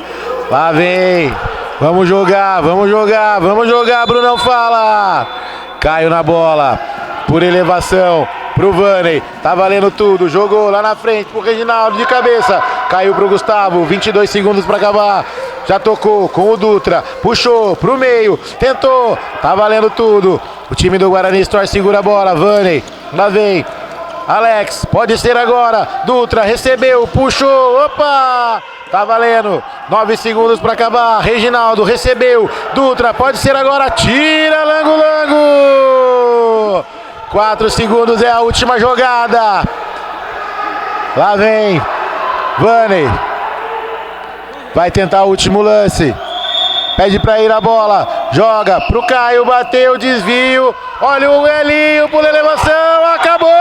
Lá vem. Vamos jogar. Brunão fala. Caiu na bola. Por elevação. Pro Vaney. Tá valendo tudo. Jogou lá na frente pro Reginaldo de cabeça. Caiu pro Gustavo. 22 segundos pra acabar. Já tocou com o Dutra. Puxou pro meio. Tentou. Tá valendo tudo. O time do Guarani Store segura a bola. Vaney. Lá vem. Alex, pode ser agora, Dutra recebeu, puxou, opa, Tá valendo. 9 segundos para acabar. Reginaldo recebeu. Dutra, pode ser agora. Tira, Lango, Lango. 4 segundos é a última jogada. Lá vem Vanney. Vai tentar o último lance. Pede pra ir a bola. Joga pro Caio. Bateu, desvio. Olha o Elinho por elevação. Acabou!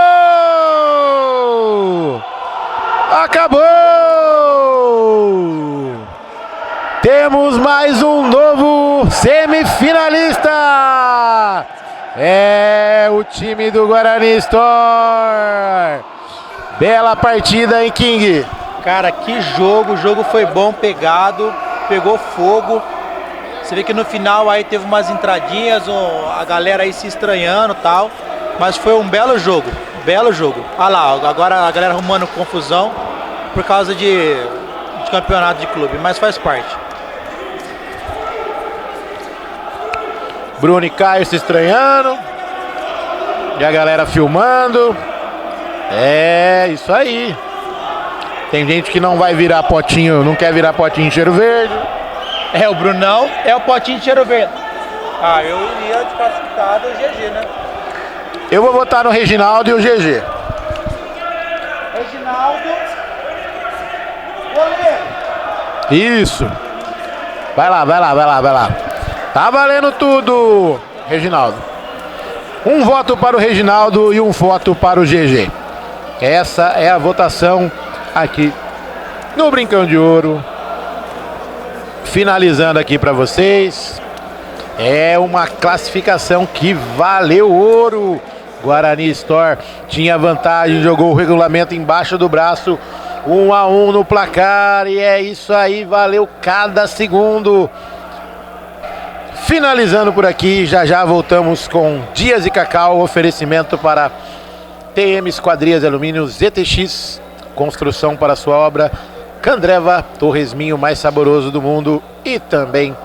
Acabou! Temos mais um novo semifinalista. É o time do Guarani Store. Bela partida, hein, King? Cara, que jogo. O jogo foi bom, pegado. Pegou fogo. Você vê que no final aí teve umas entradinhas, a galera aí se estranhando e tal. Mas foi um belo jogo. Belo jogo. Olha lá, agora a galera arrumando confusão por causa de campeonato de clube. Mas faz parte. Bruno e Caio se estranhando. E a galera filmando. É, isso aí. Tem gente que não vai virar potinho, não quer virar potinho de cheiro verde. É, o Brunão é o potinho de cheiro verde. Ah, eu iria desclassificado o GG, né? Eu vou votar no Reginaldo e o GG. Reginaldo. Goleiro. Isso. Vai lá, vai lá, vai lá, vai lá. Tá valendo tudo, Reginaldo. Um voto para o Reginaldo e um voto para o GG. Essa é a votação aqui no Brincão de Ouro. Finalizando aqui para vocês. É uma classificação que valeu ouro. Guarani Store tinha vantagem, jogou o regulamento embaixo do braço. 1-1 no placar. E é isso aí, valeu cada segundo. Finalizando por aqui, já voltamos com Dias e Cacau, oferecimento para TM Esquadrias Alumínio, ZTX, construção para sua obra, Candreva, torresminho mais saboroso do mundo e também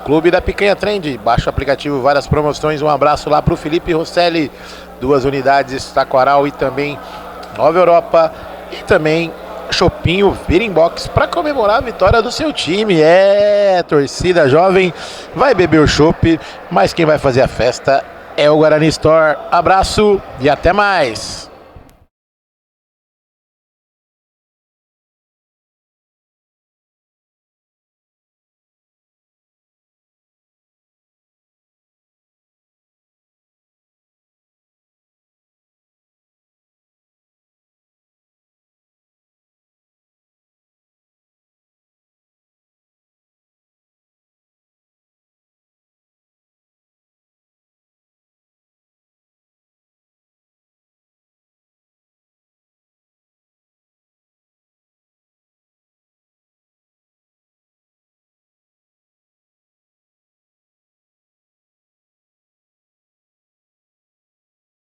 Clube da Picanha Trend. Baixa o aplicativo, várias promoções. Um abraço lá para o Felipe Rosselli, 2 unidades Taquaral e também Nova Europa e também Chopinho Virimbox para comemorar a vitória do seu time. É, torcida jovem vai beber o chopp, mas quem vai fazer a festa é o Guarani Store. Abraço e até mais.